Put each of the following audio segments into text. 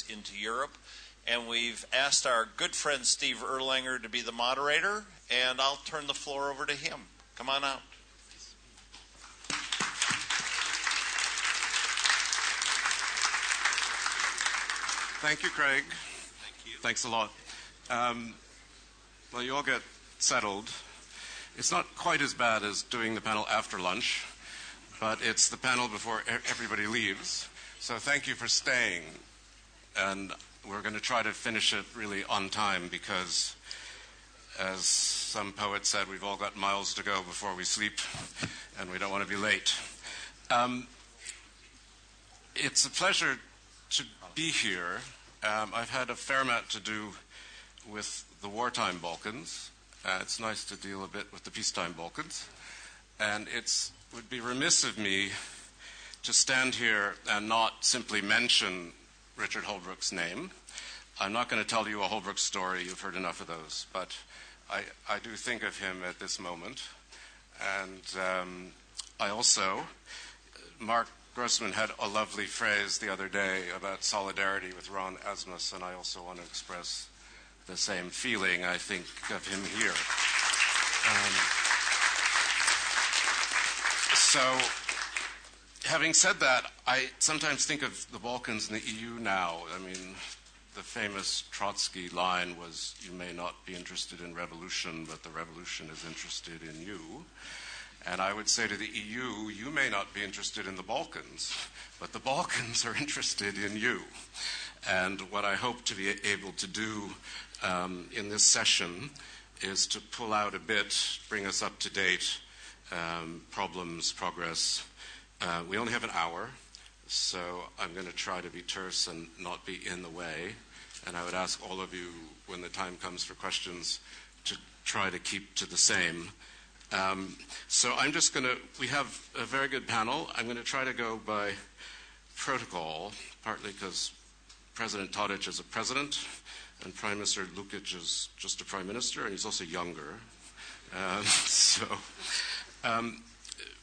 into Europe. And we've asked our good friend Steve Erlanger to be the moderator, and I'll turn the floor over to him. Come on out. Thank you, Craig. Thank you. Thanks a lot. Well, you all get settled. It's not quite as bad as doing the panel after lunch, but it's the panel before everybody leaves. So thank you for staying. And we're going to try to finish it really on time because, as some poet said, we've all got miles to go before we sleep, and we don't want to be late. It's a pleasure to be here. I've had a fair amount to do with the wartime Balkans. It's nice to deal a bit with the peacetime Balkans. And it would be remiss of me to stand here and not simply mention Richard Holbrooke's name. I'm not going to tell you a Holbrooke story. You've heard enough of those. But I do think of him at this moment. And I also, Mark Grossman had a lovely phrase the other day about solidarity with Ron Asmus, and I also want to express the same feeling, I think, of him here. So, having said that, I sometimes think of the Balkans and the EU now. I mean, the famous Trotsky line was, "You may not be interested in revolution, but the revolution is interested in you." And I would say to the EU, you may not be interested in the Balkans, but the Balkans are interested in you. And what I hope to be able to do in this session is to pull out a bit, bring us up to date, problems, progress. We only have an hour, so I'm going to try to be terse and not be in the way. And I would ask all of you, when the time comes for questions, to try to keep to the same. So I'm just going to, we have a very good panel. I'm going to try to go by protocol, partly because President Tadić is a president, and Prime Minister Lukšić is just a prime minister, and he's also younger.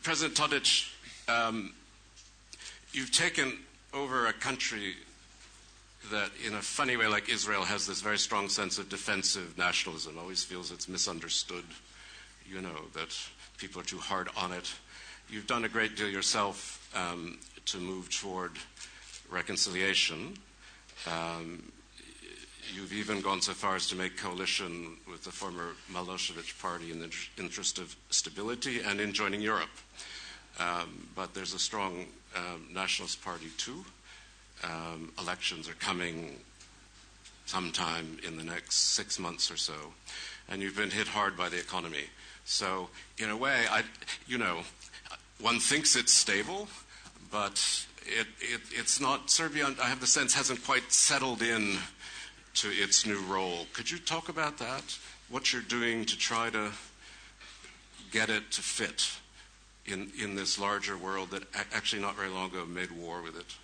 President Tadić, you've taken over a country that, in a funny way, like Israel, has this very strong sense of defensive nationalism, always feels it's misunderstood. You know, that people are too hard on it. You've done a great deal yourself to move toward reconciliation. You've even gone so far as to make coalition with the former Milosevic party in the interest of stability and in joining Europe. But there's a strong nationalist party too. Elections are coming sometime in the next 6 months or so. And you've been hit hard by the economy. So, in a way, one thinks it's stable, but it's not. Serbia, I have the sense, hasn't quite settled in to its new role. Could you talk about that? What you're doing to try to get it to fit in this larger world that actually not very long ago made war with it?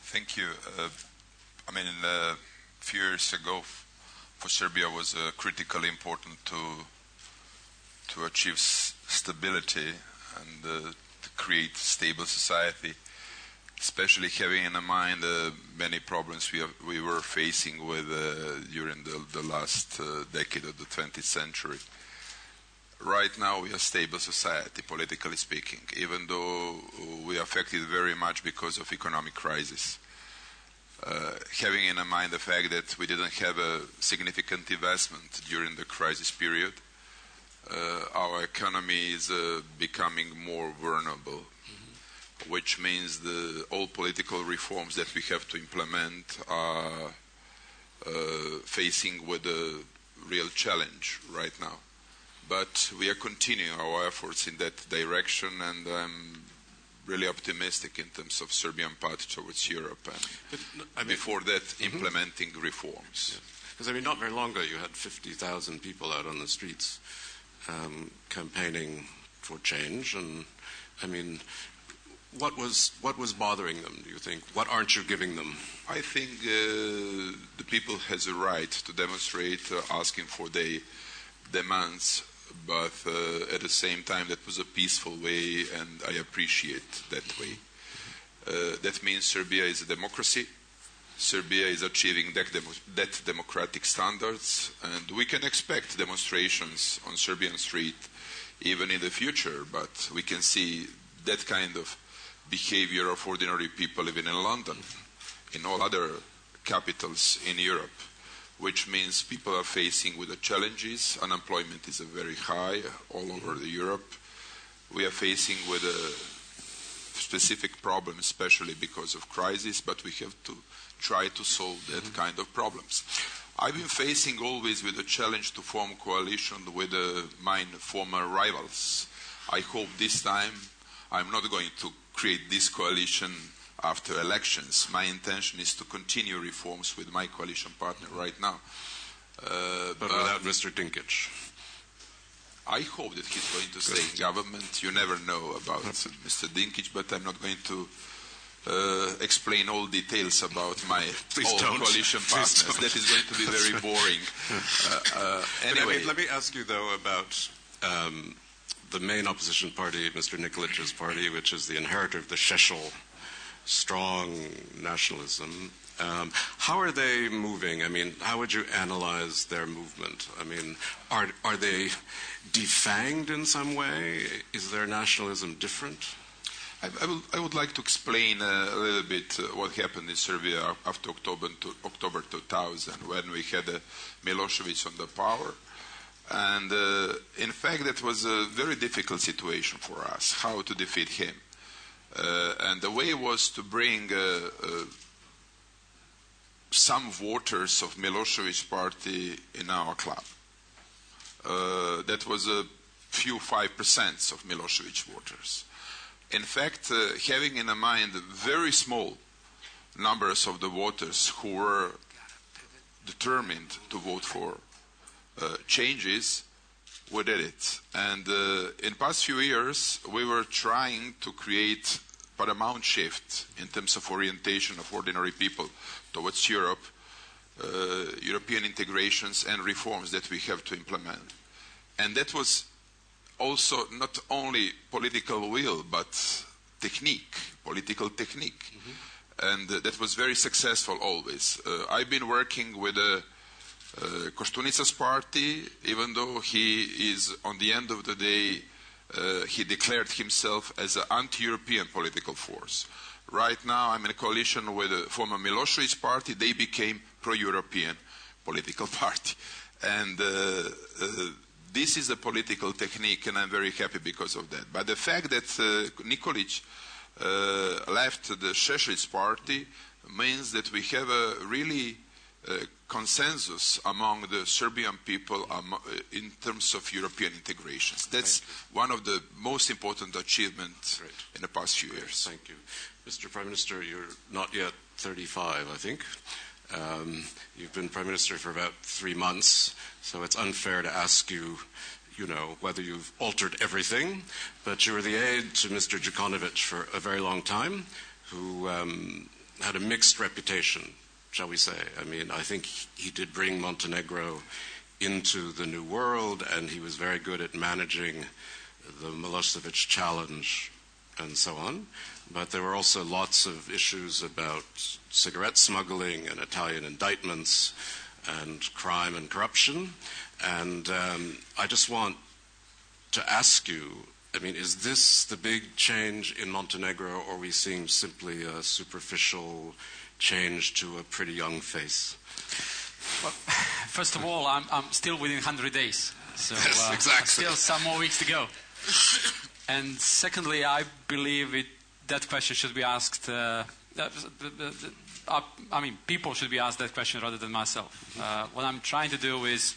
Thank you. A few years ago, for Serbia was critically important to achieve stability and to create stable society, especially having in mind many problems we were facing with during the last decade of the 20th century. Right now we are a stable society, politically speaking, even though we are affected very much because of economic crisis. Having in mind the fact that we didn't have a significant investment during the crisis period, our economy is becoming more vulnerable, which means all political reforms that we have to implement are facing with a real challenge right now. But we are continuing our efforts in that direction, and I'm really optimistic in terms of Serbian path towards Europe, and before that, implementing reforms. Because, not very long ago you had 50,000 people out on the streets campaigning for change, and, what was bothering them, do you think? What aren't you giving them? I think the people has a right to demonstrate, asking for their demands, but at the same time that was a peaceful way, and I appreciate that way. That means Serbia is a democracy. Serbia is achieving that democratic standards, and we can expect demonstrations on Serbian street even in the future, but we can see that kind of behavior of ordinary people living in London, in all other capitals in Europe, which means people are facing with the challenges. Unemployment is very high all over Europe. We are facing with a specific problem, especially because of crisis, but we have to try to solve that kind of problems. I've been facing always with a challenge to form coalition with my former rivals. I hope this time I'm not going to create this coalition after elections. My intention is to continue reforms with my coalition partner right now. But without Mr. Dinkić. I hope that he's going to stay in government. You never know about Mr. Dinkić, but I'm not going to explain all details about my coalition partners. That is going to be very boring. Anyway. Let me ask you, though, about the main opposition party, Mr. Nikolić's party, which is the inheritor of the Šešelj strong nationalism. How are they moving? I mean, how would you analyze their movement? I mean, are they defanged in some way? Is their nationalism different? I would like to explain a little bit what happened in Serbia after October 2000, when we had Milošević on the power. And in fact, that was a very difficult situation for us, how to defeat him. And the way was to bring some voters of Milošević party in our club. That was a few 5% of Milošević voters. In fact, having in mind very small numbers of the voters who were determined to vote for changes, we did it. And in past few years, we were trying to create paramount shift in terms of orientation of ordinary people towards Europe, European integrations and reforms that we have to implement. And that was also not only political will, but technique, political technique. And that was very successful always. I've been working with Koštunica's party, even though he is, on the end of the day, he declared himself as an anti-European political force. Right now, I'm in a coalition with the former Milošević party. They became pro-European political party. And this is a political technique, and I'm very happy because of that. But the fact that Nikolić left the Šešelj's party means that we have a really consensus among the Serbian people in terms of European integrations. That's one of the most important achievements in the past few years. Thank you. Mr. Prime Minister, you're not yet 35, I think. You've been Prime Minister for about 3 months, so it's unfair to ask you, whether you've altered everything, but you were the aide to Mr. Đukanović for a very long time, who had a mixed reputation, shall we say. I mean, I think he did bring Montenegro into the new world, and he was very good at managing the Milošević challenge and so on. But there were also lots of issues about cigarette smuggling and Italian indictments and crime and corruption. And I just want to ask you, I mean, is this the big change in Montenegro, or are we seeing simply a superficial change to a pretty young face? Well, first of all, I'm still within 100 days. So yes, exactly. Still some more weeks to go. And secondly, I believe that question should be asked, people should be asked that question rather than myself. What I'm trying to do is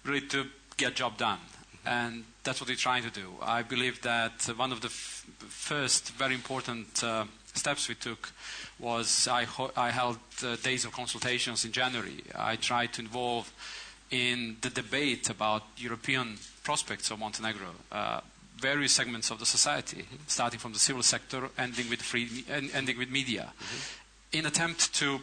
really to get job done. And that's what we're trying to do. I believe that one of the first very important steps we took was I held days of consultations in January. I tried to involve in the debate about European prospects of Montenegro, various segments of the society, starting from the civil sector, ending with media, in attempt to,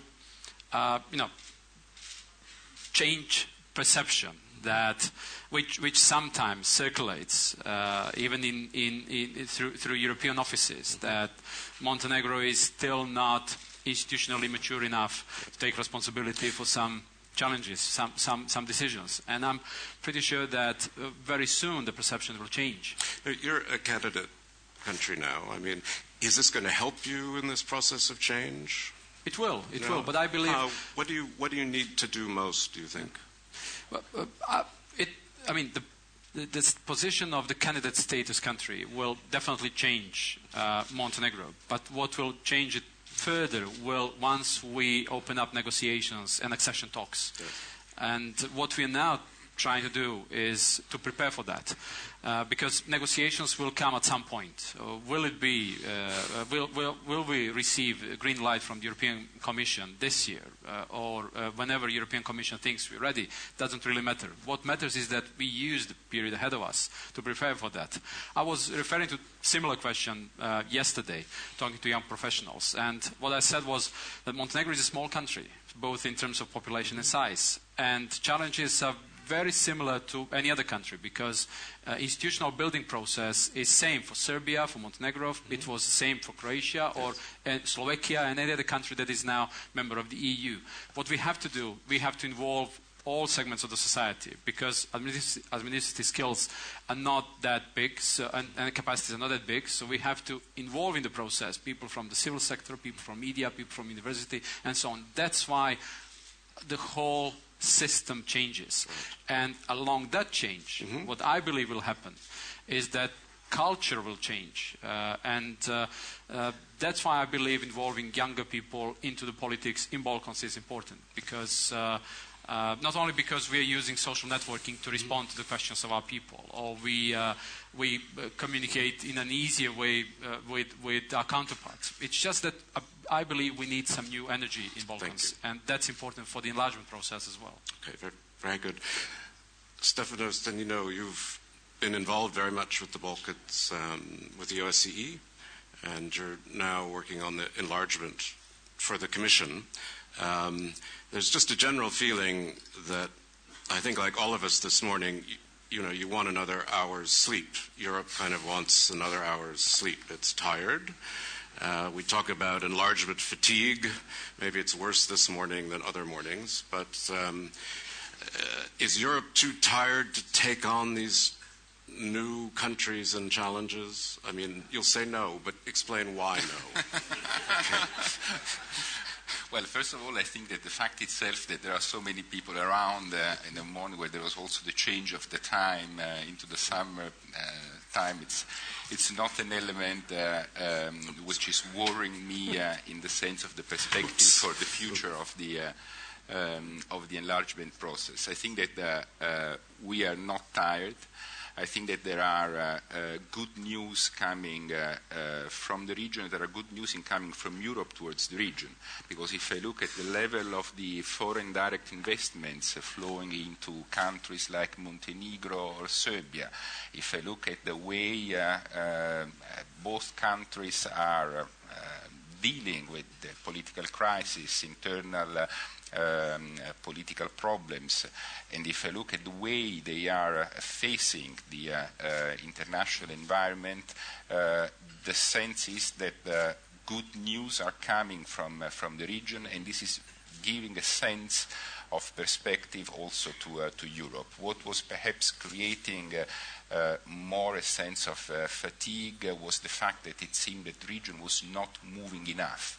change perception that which sometimes circulates even through European offices, that Montenegro is still not institutionally mature enough to take responsibility for some challenges, some decisions. And I'm pretty sure that very soon the perception will change. You're a candidate country now. I mean, is this going to help you in this process of change? It will, but I believe... What do you need to do most, do you think? The position of the candidate status country will definitely change Montenegro. But what will change it further will once we open up negotiations and accession talks. Yes. And what we are now trying to do is to prepare for that, because negotiations will come at some point. Will we receive a green light from the European Commission this year, or whenever the European Commission thinks we're ready? Doesn't really matter. What matters is that we use the period ahead of us to prepare for that. I was referring to a similar question yesterday, talking to young professionals, and what I said was that Montenegro is a small country, both in terms of population and size, and challenges are very similar to any other country, because institutional building process is same for Serbia, for Montenegro. It was the same for Croatia or Slovakia and any other country that is now member of the EU. What we have to do, we have to involve all segments of the society, because administrative skills are not that big, and capacities are not that big, so we have to involve in the process people from the civil sector, people from media, people from university, and so on. That's why the whole system changes. And along that change, what I believe will happen is that culture will change. That's why I believe involving younger people into the politics in Balkans is important, because not only because we are using social networking to respond to the questions of our people, or we communicate in an easier way with our counterparts. It's just that I believe we need some new energy in Balkans, and that's important for the enlargement process as well. Okay, very, very good. Stefano, Sannino, you've been involved very much with the Balkans, with the OSCE, and you're now working on the enlargement for the Commission. There's just a general feeling that I think, like all of us this morning, you want another hour's sleep. Europe kind of wants another hour's sleep. It's tired. We talk about enlargement fatigue. Maybe it's worse this morning than other mornings. But is Europe too tired to take on these new countries and challenges? I mean, you'll say no, but explain why no. Okay. Well, first of all, I think that the fact itself that there are so many people around in the morning, where there was also the change of the time into the summer time, it's not an element which is worrying me in the sense of the perspective for the future of the enlargement process. I think that we are not tired. I think that there are good news coming from the region. There are good news coming from Europe towards the region. Because if I look at the level of the foreign direct investments flowing into countries like Montenegro or Serbia, if I look at the way both countries are dealing with the political crisis, internal political problems, and if I look at the way they are facing the international environment, the sense is that good news are coming from the region, and this is giving a sense of perspective also to Europe. What was perhaps creating more a sense of fatigue was the fact that it seemed that the region was not moving enough.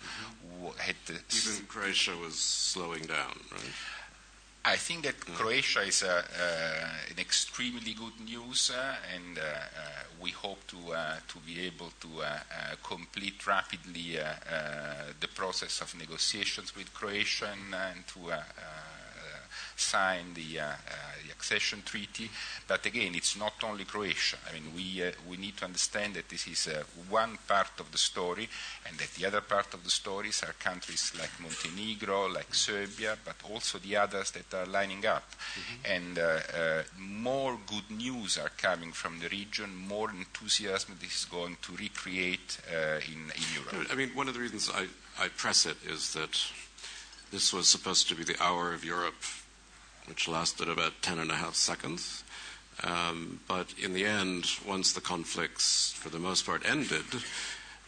Even Croatia was slowing down, right? I think that Croatia is an extremely good news, and we hope to be able to complete rapidly the process of negotiations with Croatia and to sign the accession treaty. But again, it's not only Croatia. I mean, we need to understand that this is one part of the story, and that the other part of the stories are countries like Montenegro, like Serbia, but also the others that are lining up. And more good news are coming from the region, more enthusiasm this is going to recreate in Europe. I mean, one of the reasons I press it is that this was supposed to be the hour of Europe, which lasted about 10.5 seconds. But in the end, once the conflicts, for the most part, ended,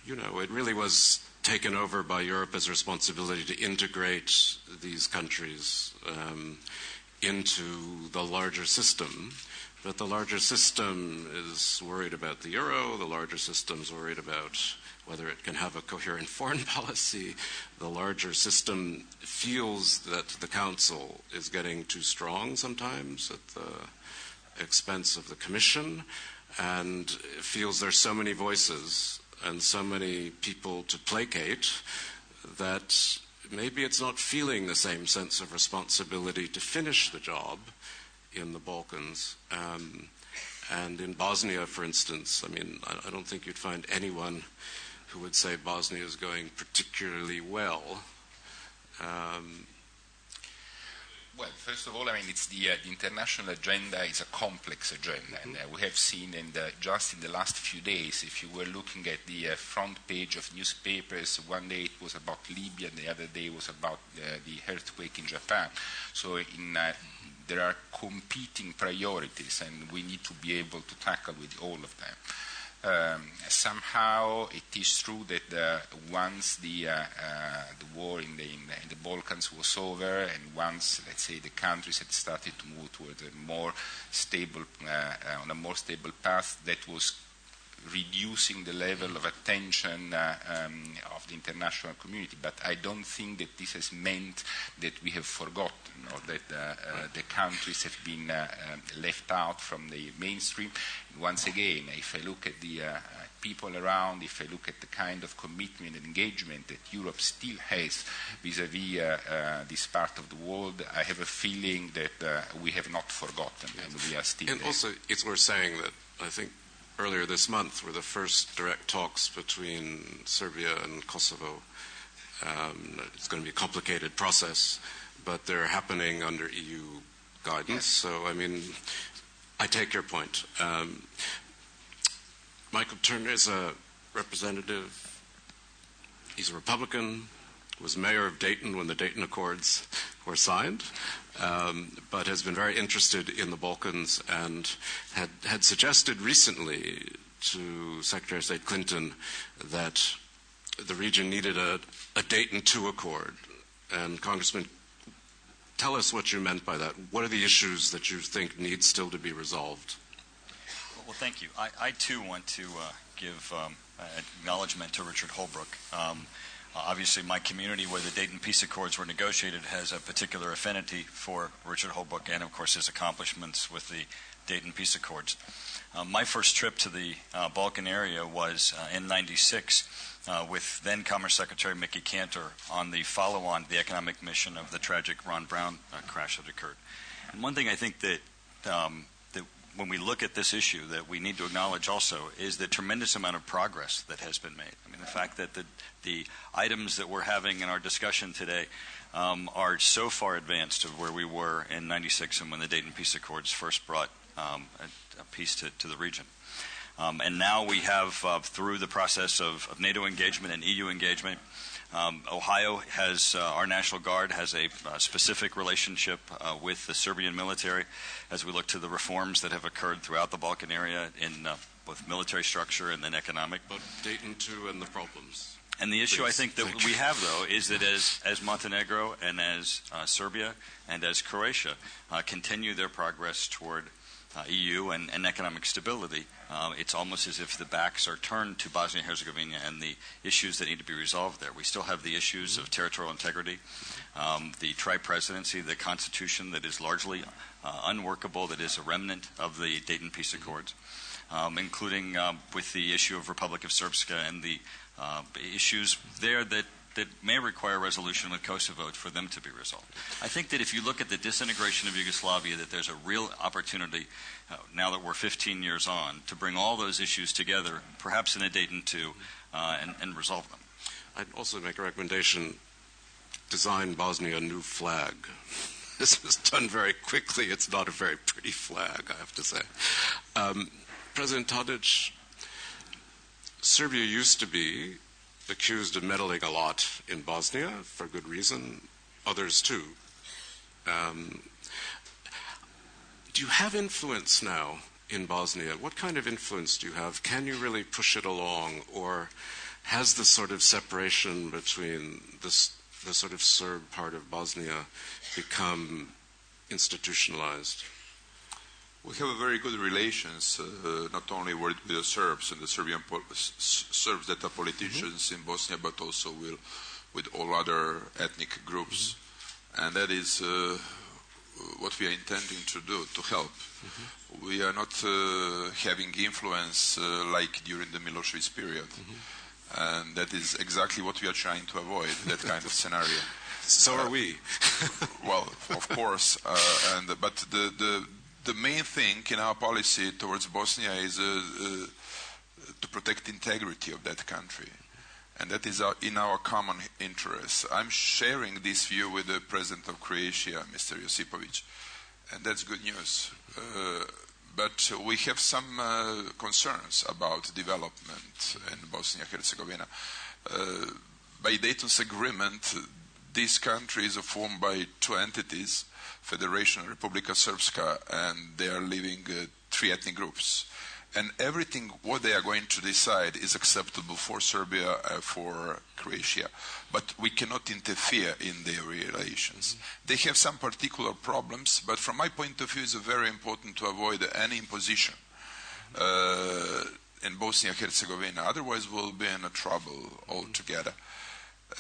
it really was taken over by Europe as a responsibility to integrate these countries into the larger system. But the larger system is worried about the euro, the larger system is worried about whether it can have a coherent foreign policy. The larger system feels that the Council is getting too strong sometimes at the expense of the Commission, and feels there's so many voices and so many people to placate that maybe it's not feeling the same sense of responsibility to finish the job in the Balkans. And in Bosnia, for instance, I mean, I don't think you'd find anyone who would say Bosnia is going particularly well. Well, first of all, I mean, it's the international agenda is a complex agenda, and we have seen just in the last few days, if you were looking at the front page of newspapers, one day it was about Libya, and the other day was about the earthquake in Japan. So there are competing priorities, and we need to be able to tackle with all of them. Somehow it is true that once the war in the Balkans was over, and once, let's say, the countries had started to move towards a more stable, on a more stable path, that was reducing the level of attention of the international community. But I don't think that this has meant that we have forgotten, or that the countries have been left out from the mainstream. And once again, if I look at the people around, if I look at the kind of commitment and engagement that Europe still has vis-à-vis this part of the world, I have a feeling that we have not forgotten, and we are still And there. also, it's worth saying that I think earlier this month were the first direct talks between Serbia and Kosovo. It's going to be a complicated process, but they're happening under EU guidance. So, I mean, I take your point. Michael Turner is a representative. He's a Republican, was mayor of Dayton when the Dayton Accords were signed, but has been very interested in the Balkans and had suggested recently to Secretary of State Clinton that the region needed a Dayton II Accord. And Congressman, tell us what you meant by that. What are the issues that you think need still to be resolved? Well, thank you. I too want to give acknowledgement to Richard Holbrooke. Obviously, my community where the Dayton Peace Accords were negotiated has a particular affinity for Richard Holbrooke and, of course, his accomplishments with the Dayton Peace Accords. My first trip to the Balkan area was in '96 with then Commerce Secretary Mickey Cantor on the follow-on, the economic mission of the tragic Ron Brown crash that occurred. And one thing I think that when we look at this issue that we need to acknowledge also is the tremendous amount of progress that has been made. I mean, the fact that the items that we're having in our discussion today are so far advanced of where we were in '96 and when the Dayton Peace Accords first brought a peace to the region. And now we have, through the process of NATO engagement and EU engagement, Ohio has, our National Guard has a specific relationship with the Serbian military as we look to the reforms that have occurred throughout the Balkan area in both military structure and then economic. But Dayton II and the problems. And the issue I think that we have, though, is that as Montenegro and as Serbia and as Croatia continue their progress toward EU and economic stability, it's almost as if the backs are turned to Bosnia-Herzegovina and the issues that need to be resolved there. We still have the issues of territorial integrity, the tri-presidency, the constitution that is largely unworkable, that is a remnant of the Dayton Peace Accords, including with the issue of Republic of Srpska and the issues there that may require resolution with Kosovo for them to be resolved. I think that if you look at the disintegration of Yugoslavia, that there's a real opportunity, now that we're 15 years on, to bring all those issues together, perhaps in a Dayton II, and resolve them. I'd also make a recommendation, design Bosnia a new flag. This was done very quickly. It's not a very pretty flag, I have to say. President Tadić, Serbia used to be accused of meddling a lot in Bosnia, for good reason, others too. Do you have influence now in Bosnia? What kind of influence do you have? Can you really push it along, or has the sort of separation between the sort of Serb part of Bosnia become institutionalized? We have a very good relations, not only with the Serbs and the Serbian Serbs that are politicians in Bosnia, but also with all other ethnic groups. And that is what we are intending to do, to help. We are not having influence like during the Milosevic period. And that is exactly what we are trying to avoid, that kind of scenario. So are we. Well, of course. But the main thing in our policy towards Bosnia is to protect the integrity of that country. And that is in our common interest. I'm sharing this view with the President of Croatia, Mr. Josipovic, and that's good news. But we have some concerns about development in Bosnia-Herzegovina. By Dayton's agreement, this country is formed by two entities, Federation and Republika Srpska, and they are living three ethnic groups. And everything what they are going to decide is acceptable for Serbia, for Croatia. But we cannot interfere in their relations. They have some particular problems, but from my point of view, it's very important to avoid any imposition in Bosnia-Herzegovina. Otherwise, we'll be in trouble altogether.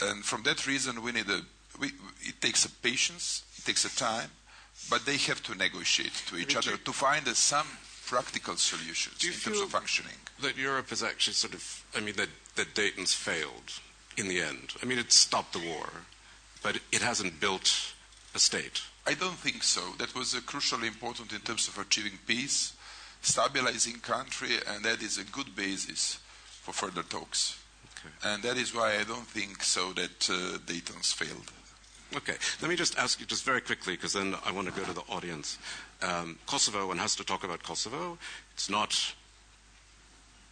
And from that reason, we need it takes a patience, it takes a time, but they have to negotiate to each other to find some practical solutions in terms of functioning. That Europe has actually sort of, that Dayton's failed in the end. It stopped the war, but it hasn't built a state. I don't think so. That was crucially important in terms of achieving peace, stabilizing country, and that is a good basis for further talks. Okay. And that is why I don't think so that Dayton's failed. Okay. Let me just ask you just very quickly, because then I want to go to the audience. Kosovo, one has to talk about Kosovo. It's not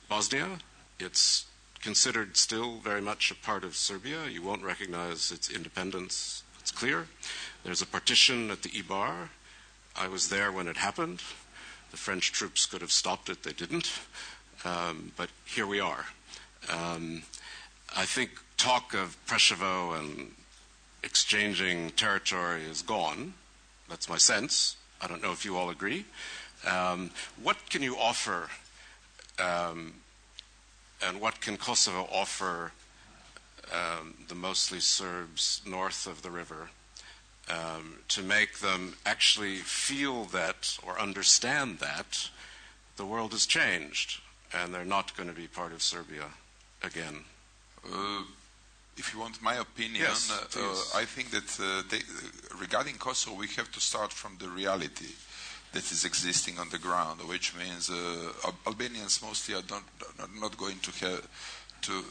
Bosnia. It's considered still very much a part of Serbia. You won't recognize its independence. It's clear. There's a partition at the Ibar. I was there when it happened. The French troops could have stopped it. They didn't. But here we are. I think talk of Preševo and exchanging territory is gone. That's my sense. I don't know if you all agree. What can you offer, and what can Kosovo offer the mostly Serbs north of the river to make them actually feel that or understand that the world has changed and they're not going to be part of Serbia again? If you want my opinion, yes, I think that regarding Kosovo, we have to start from the reality that is existing on the ground, which means Albanians mostly are not going to have to.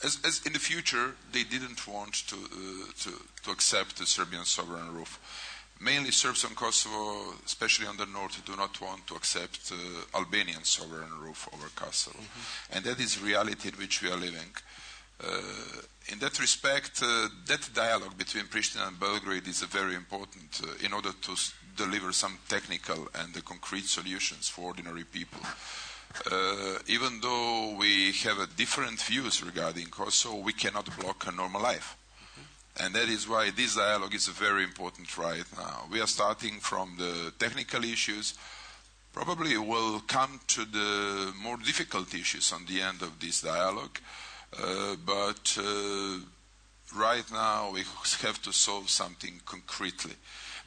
As in the future, they didn't want to accept the Serbian sovereign roof. Mainly Serbs on Kosovo, especially on the north, do not want to accept Albanian sovereign roof over Kosovo. And that is reality in which we are living. In that respect, that dialogue between Pristina and Belgrade is very important in order to deliver some technical and concrete solutions for ordinary people. Even though we have different views regarding Kosovo, we cannot block a normal life. And that is why this dialogue is very important right now. We are starting from the technical issues. Probably we'll come to the more difficult issues on the end of this dialogue. But right now we have to solve something concretely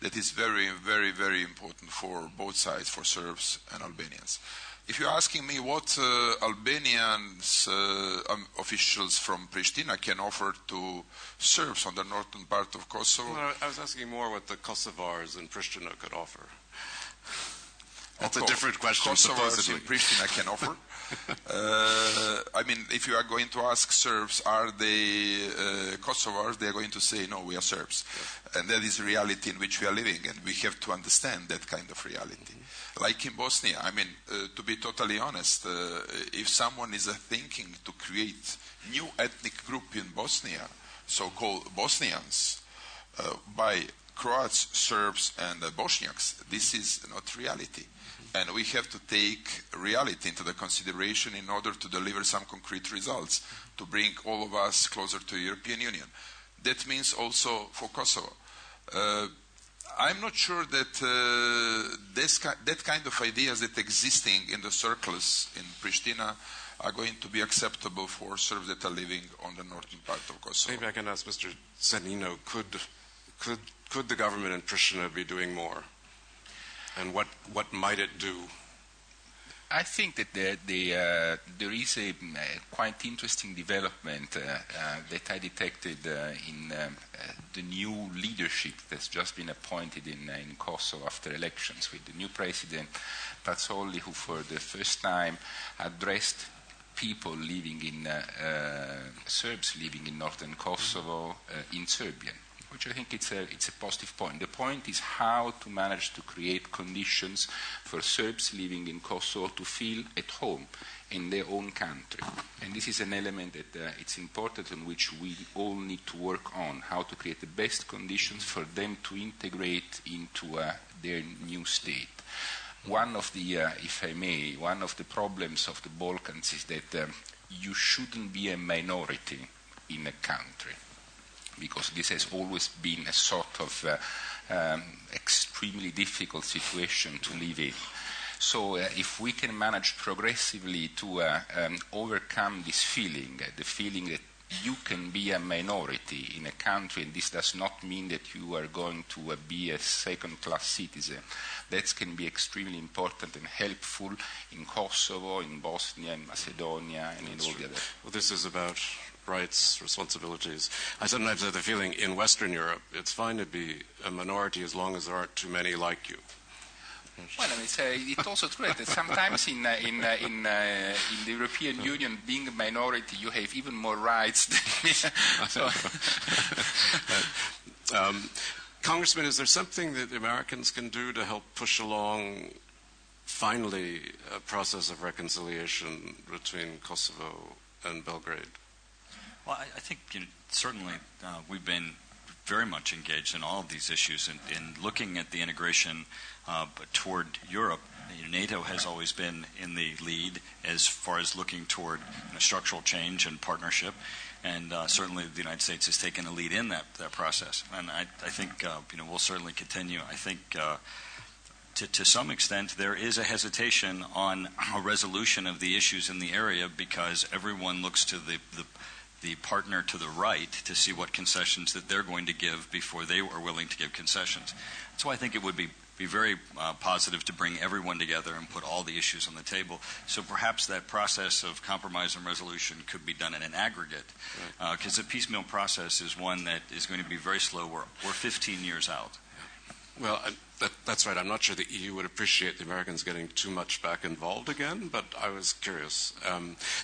that is very, very, very important for both sides, for Serbs and Albanians. If you're asking me what Albanian officials from Pristina can offer to Serbs on the northern part of Kosovo... No, I was asking more what the Kosovars in Pristina could offer. That's a different question, Kosovars in Pristina can offer. If you are going to ask Serbs, are they Kosovars, they are going to say, no, we are Serbs. Yes. And that is the reality in which we are living, and we have to understand that kind of reality. Like in Bosnia, to be totally honest, if someone is thinking to create new ethnic group in Bosnia, so-called Bosnians, by Croats, Serbs, and Bosniaks, this is not reality. And we have to take reality into the consideration in order to deliver some concrete results, to bring all of us closer to the European Union. That means also for Kosovo. I'm not sure that that kind of ideas that existing in the circles in Pristina are going to be acceptable for Serbs that are living on the northern part of Kosovo. Maybe I can ask Mr. Sannino, could the government in Pristina be doing more? And what might it do? I think that there is a quite interesting development that I detected in the new leadership that's just been appointed in Kosovo after elections, with the new president, Pazzoli, who for the first time addressed people living in, Serbs living in northern Kosovo in Serbian, which I think it's a positive point. The point is how to manage to create conditions for Serbs living in Kosovo to feel at home in their own country. And this is an element that it's important on which we all need to work on, how to create the best conditions for them to integrate into their new state. One of the, if I may, one of the problems of the Balkans is that you shouldn't be a minority in a country, because this has always been a sort of extremely difficult situation to live in. So if we can manage progressively to overcome this feeling, the feeling that you can be a minority in a country, and this does not mean that you are going to be a second-class citizen, that can be extremely important and helpful in Kosovo, in Bosnia, in Macedonia, and in all the other. Well, this is about rights, responsibilities. I sometimes have the feeling in Western Europe it's fine to be a minority as long as there aren't too many like you. Well, I mean, it's also true that sometimes in the European Union, being a minority, you have even more rights than Congressman, is there something that the Americans can do to help push along, finally, a process of reconciliation between Kosovo and Belgrade? Well, I think certainly we've been very much engaged in all of these issues in looking at the integration toward Europe. NATO has always been in the lead as far as looking toward structural change and partnership, and certainly the United States has taken a lead in that process. And I think we'll certainly continue. I think to some extent there is a hesitation on a resolution of the issues in the area because everyone looks to the partner to the right to see what concessions that they're going to give before they are willing to give concessions. So I think it would be very positive to bring everyone together and put all the issues on the table. So perhaps that process of compromise and resolution could be done in an aggregate, because the piecemeal process is one that is going to be very slow. We're 15 years out. Well, that's right. I'm not sure the EU would appreciate the Americans getting too much back involved again, but I was curious.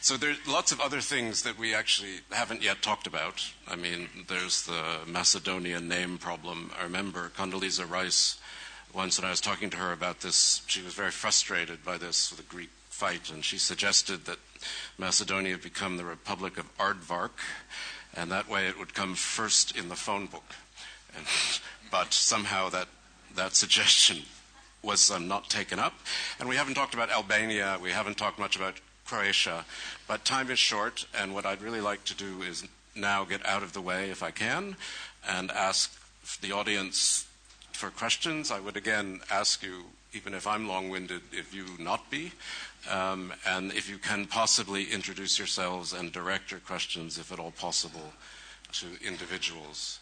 So there's lots of other things that we actually haven't yet talked about. I mean, there's the Macedonian name problem. I remember Condoleezza Rice, once when I was talking to her about this, she was very frustrated by this with the Greek fight, and she suggested that Macedonia become the Republic of Aardvark, and that way it would come first in the phone book. But somehow that suggestion was not taken up. And we haven't talked about Albania, we haven't talked much about Croatia, but time is short, and what I'd really like to do is now get out of the way, if I can, and ask the audience for questions. I would again ask you, even if I'm long-winded, if you not be, and if you can possibly introduce yourselves and direct your questions, if at all possible, to individuals.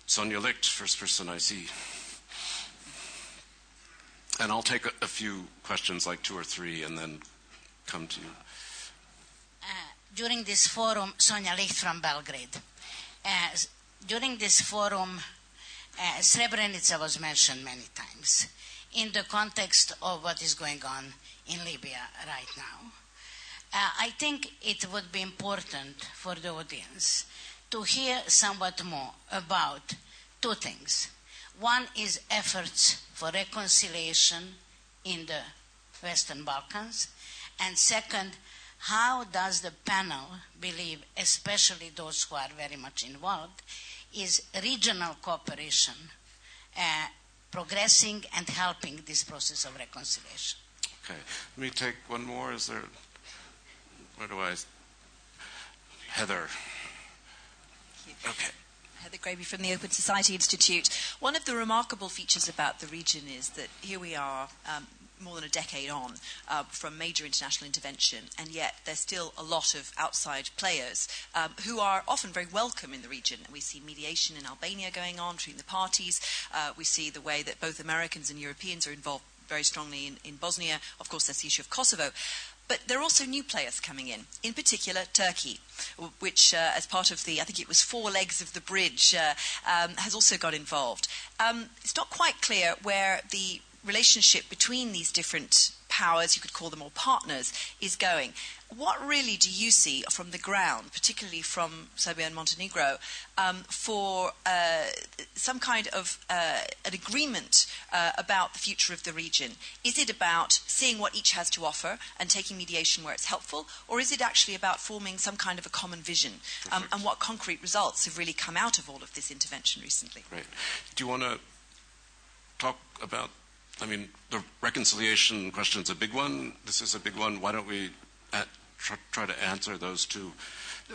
Sonja Licht, first person I see. And I'll take a few questions, like 2 or 3, and then come to you. During this forum, Sonja Licht from Belgrade. During this forum, Srebrenica was mentioned many times in the context of what is going on in Libya right now. I think it would be important for the audience to hear somewhat more about 2 things. One is efforts for reconciliation in the Western Balkans, and second, how does the panel believe, especially those who are very much involved, is regional cooperation progressing and helping this process of reconciliation. Okay. Let me take one more. Is there... Where do I... Heather. Okay. Heather Graby from the Open Society Institute. One of the remarkable features about the region is that here we are more than a decade on from major international intervention, and yet there's still a lot of outside players who are often very welcome in the region. We see mediation in Albania going on between the parties. We see the way that both Americans and Europeans are involved very strongly in Bosnia. Of course, there's the issue of Kosovo. But there are also new players coming in particular Turkey, which as part of the, I think it was 4 legs of the bridge, has also got involved. It's not quite clear where the relationship between these different powers, you could call them, or partners, is going. What really do you see from the ground, particularly from Serbia and Montenegro, for some kind of an agreement about the future of the region? Is it about seeing what each has to offer and taking mediation where it's helpful, or is it actually about forming some kind of a common vision? And what concrete results have really come out of all of this intervention recently? Right. Do you want to talk about, I mean, the reconciliation question is a big one. This is a big one. Why don't we try to answer those two?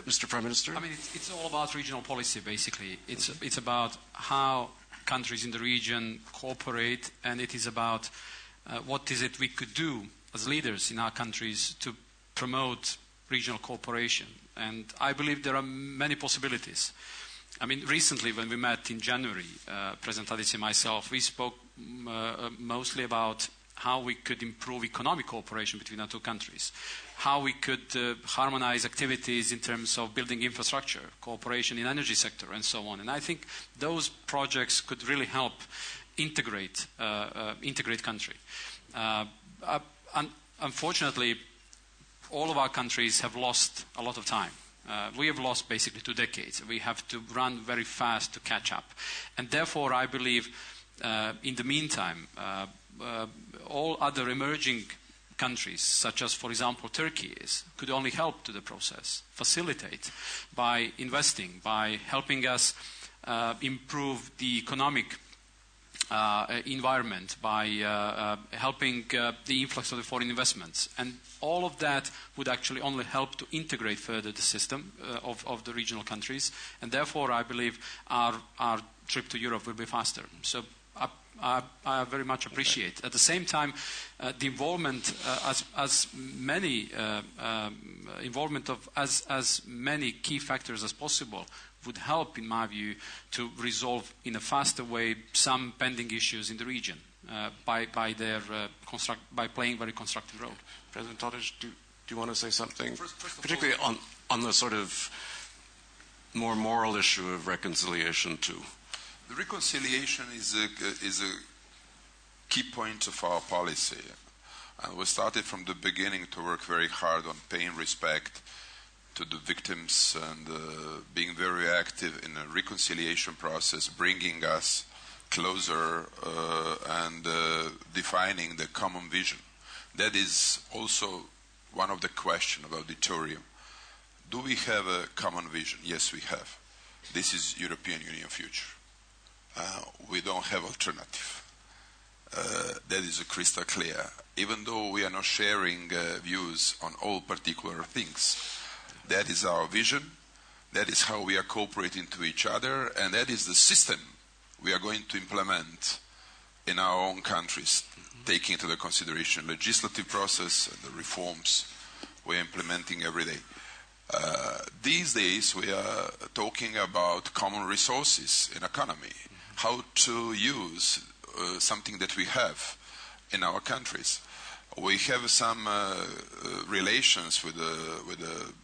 Mr. Prime Minister? I mean, it's all about regional policy, basically. It's about how countries in the region cooperate, and it is about what is it we could do as leaders in our countries to promote regional cooperation. And I believe there are many possibilities. I mean, recently when we met in January, President Tadić and myself, we spoke mostly about how we could improve economic cooperation between our two countries, how we could harmonize activities in terms of building infrastructure, cooperation in energy sector, and so on. And I think those projects could really help integrate country. Unfortunately, all of our countries have lost a lot of time. We have lost basically 2 decades. We have to run very fast to catch up. And therefore, I believe, in the meantime, all other emerging countries, such as, for example, Turkey, could only help to the process, facilitate by investing, by helping us improve the economic environment, by helping the influx of the foreign investments. And all of that would actually only help to integrate further the system of the regional countries. And therefore, I believe our trip to Europe will be faster. So I very much appreciate. At the same time, the involvement as many key factors as possible would help, in my view, to resolve in a faster way some pending issues in the region by playing a very constructive role. President Tadić, do you want to say something, particularly on the sort of more moral issue of reconciliation too? The reconciliation is a key point of our policy. And we started from the beginning to work very hard on paying respect to the victims and being very active in a reconciliation process, bringing us closer and defining the common vision. That is also one of the questions of auditorium. Do we have a common vision? Yes, we have. This is European Union future. We don't have alternative. That is crystal clear. Even though we are not sharing views on all particular things, that is our vision, that is how we are cooperating to each other, and that is the system we are going to implement in our own countries, taking into consideration legislative process and the reforms we are implementing every day. These days we are talking about common resources in economy, how to use something that we have in our countries. We have some relations with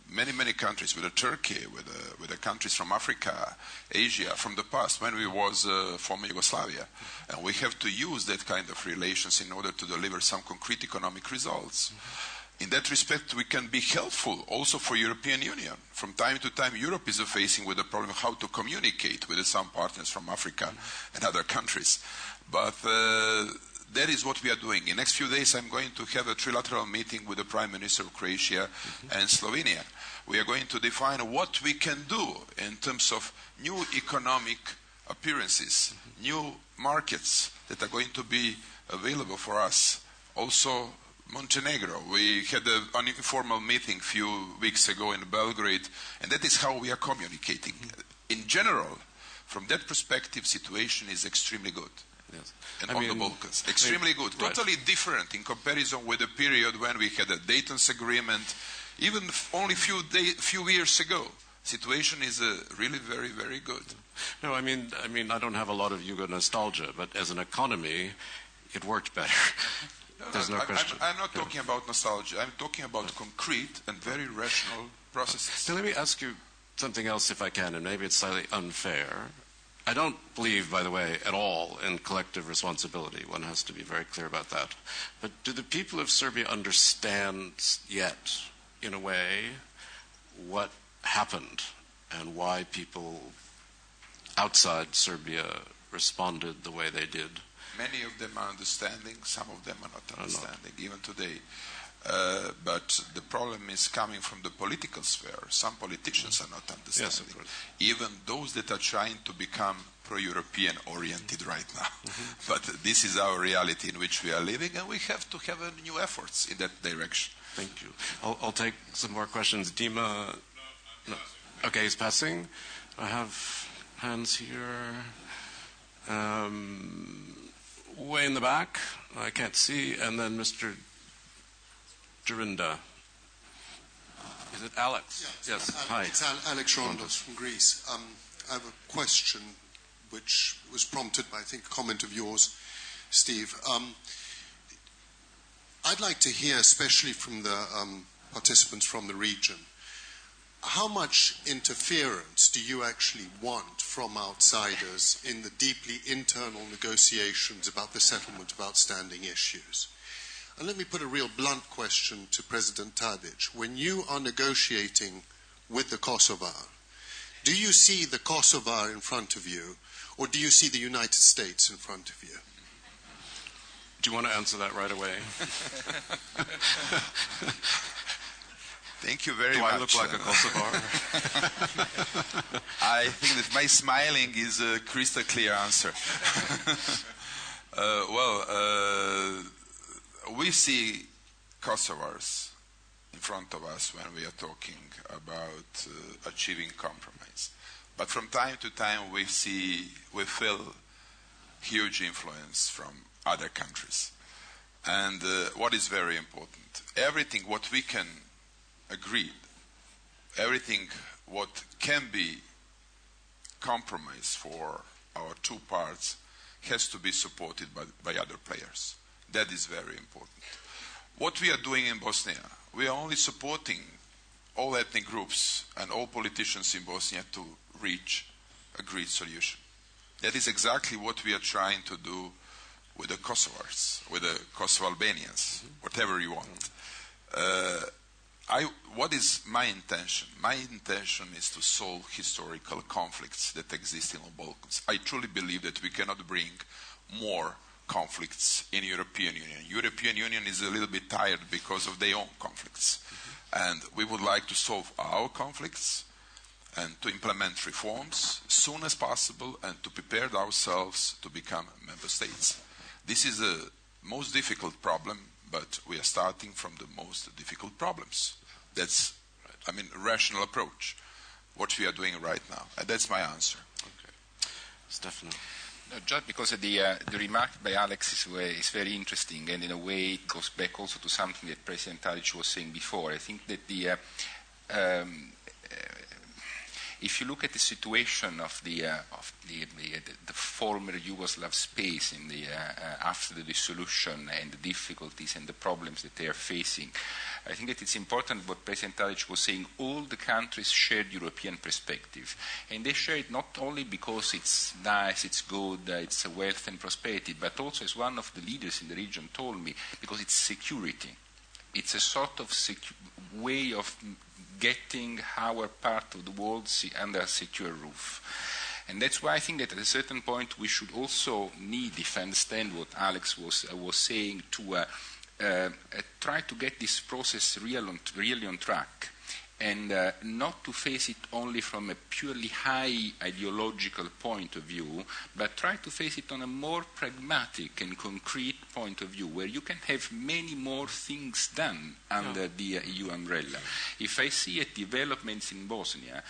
many countries, with Turkey, with the countries from Africa, Asia, from the past, when we was former Yugoslavia. And we have to use that kind of relations in order to deliver some concrete economic results. In that respect, we can be helpful also for European Union. From time to time, Europe is facing with the problem of how to communicate with some partners from Africa and other countries. But that is what we are doing. In the next few days, I'm going to have a trilateral meeting with the Prime Minister of Croatia and Slovenia. We are going to define what we can do in terms of new economic appearances, new markets that are going to be available for us. Also, Montenegro. We had an informal meeting a few weeks ago in Belgrade, and that is how we are communicating. In general, from that perspective, situation is extremely good. Yes. And on the Balkans, extremely good. Right. Totally different in comparison with the period when we had a Dayton's agreement, even only few years ago. Situation is really very, very good. No, I mean, I don't have a lot of Yugo nostalgia, but as an economy, it worked better. There's no question. I'm not talking about nostalgia. I'm talking about concrete and very rational processes. Now, let me ask you something else, if I can, and maybe it's slightly unfair. I don't believe, by the way, at all in collective responsibility. One has to be very clear about that. But do the people of Serbia understand yet, in a way, what happened and why people outside Serbia responded the way they did? Many of them are understanding, some of them are not understanding, even today. But the problem is coming from the political sphere. Some politicians are not understanding. Yes, of course. Even those that are trying to become pro-European oriented right now. But this is our reality in which we are living, and we have to have new efforts in that direction. Thank you. I'll take some more questions. Dima? No. Okay, he's passing. I have hands here. Way in the back. I can't see. And then Mr. Jorinda. Is it Alex? Yes. Hi. It's Alex Rondos from Greece. I have a question which was prompted by, I think, a comment of yours, Steve. I'd like to hear, especially from the participants from the region, how much interference do you actually want from outsiders in the deeply internal negotiations about the settlement of outstanding issues? And let me put a real blunt question to President Tadić. When you are negotiating with the Kosovar, do you see the Kosovar in front of you, or do you see the United States in front of you? Do you want to answer that right away? Thank you very much. Do I look like a Kosovar? I think that my smiling is a crystal clear answer. We see Kosovars in front of us when we are talking about achieving compromise. But from time to time we feel huge influence from other countries. And what is very important, everything what we can agree, everything what can be compromised for our two parts has to be supported by other players. That is very important. What we are doing in Bosnia, we are only supporting all ethnic groups and all politicians in Bosnia to reach a agreed solution. That is exactly what we are trying to do with the Kosovars, with the Kosovo Albanians, whatever you want. What is my intention? My intention is to solve historical conflicts that exist in the Balkans. I truly believe that we cannot bring more conflicts in European Union. European Union is a little bit tired because of their own conflicts. And we would like to solve our conflicts and to implement reforms as soon as possible and to prepare ourselves to become member states. This is the most difficult problem, but we are starting from the most difficult problems. That's, a rational approach, what we are doing right now. And that's my answer. Okay. Stefano. No, just because the remark by Alex is very interesting, and in a way it goes back also to something that President Tadić was saying before. I think that if you look at the situation of the former Yugoslav space in after the dissolution and the difficulties and the problems that they are facing, I think that it's important what President Tadić was saying. All the countries shared European perspective, and they share it not only because it's nice, it's good, it's a wealth and prosperity, but also, as one of the leaders in the region told me, because it's security. It's a sort of way of getting our part of the world under a secure roof. And that's why I think that at a certain point we should also need, if I understand what Alex was saying, to try to get this process really on track and not to face it only from a purely high ideological point of view, but try to face it on a more pragmatic and concrete point of view, where you can have many more things done under the EU umbrella. If I see at developments in Bosnia,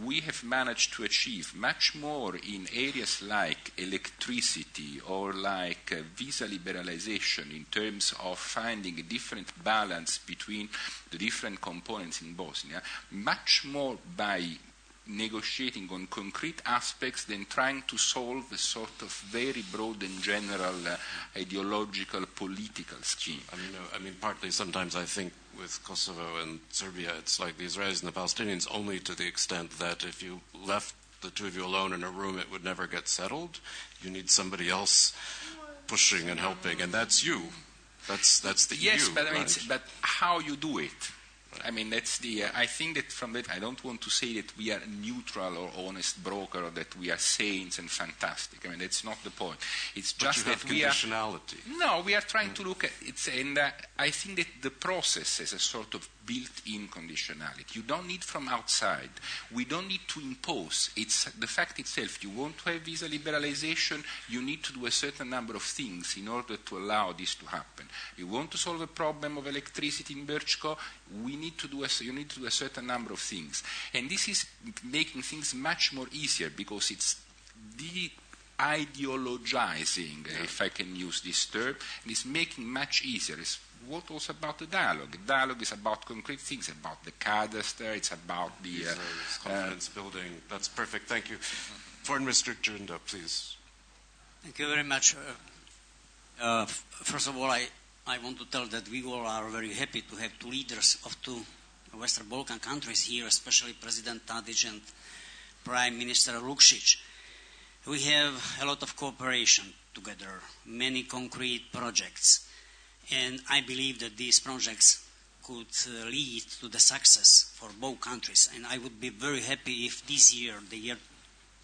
we have managed to achieve much more in areas like electricity or like visa liberalization in terms of finding a different balance between the different components in Bosnia, much more by negotiating on concrete aspects than trying to solve a sort of very broad and general ideological political scheme. I mean, partly sometimes I think with Kosovo and Serbia, it's like the Israelis and the Palestinians, only to the extent that if you left the two of you alone in a room, it would never get settled. You need somebody else pushing and helping, and that's you. That's the yes, EU, but I mean, right? but how you do it? I mean, that's the. I think that from that, I don't want to say that we are neutral or honest broker, or that we are saints and fantastic. I mean, that's not the point. It's just that we are. Conditionality. No, we are trying to look at it, and I think that the process has a sort of built-in conditionality. You don't need from outside. We don't need to impose. It's the fact itself. You want to have visa liberalization, you need to do a certain number of things in order to allow this to happen. You want to solve a problem of electricity in Brčko, you need to do a certain number of things. And this is making things much more easier because it's de-ideologizing, if I can use this term, and it's making much easier. It's what also about the dialogue. The dialogue is about concrete things, about the cadastre, it's about the confidence building. That's perfect. Thank you. Foreign Minister Junda, please. Thank you very much. First of all, I want to tell that we all are very happy to have two leaders of two Western Balkan countries here, especially President Tadić and Prime Minister Lukšić. We have a lot of cooperation together, many concrete projects, and I believe that these projects could lead to the success for both countries. And I would be very happy if this year, the year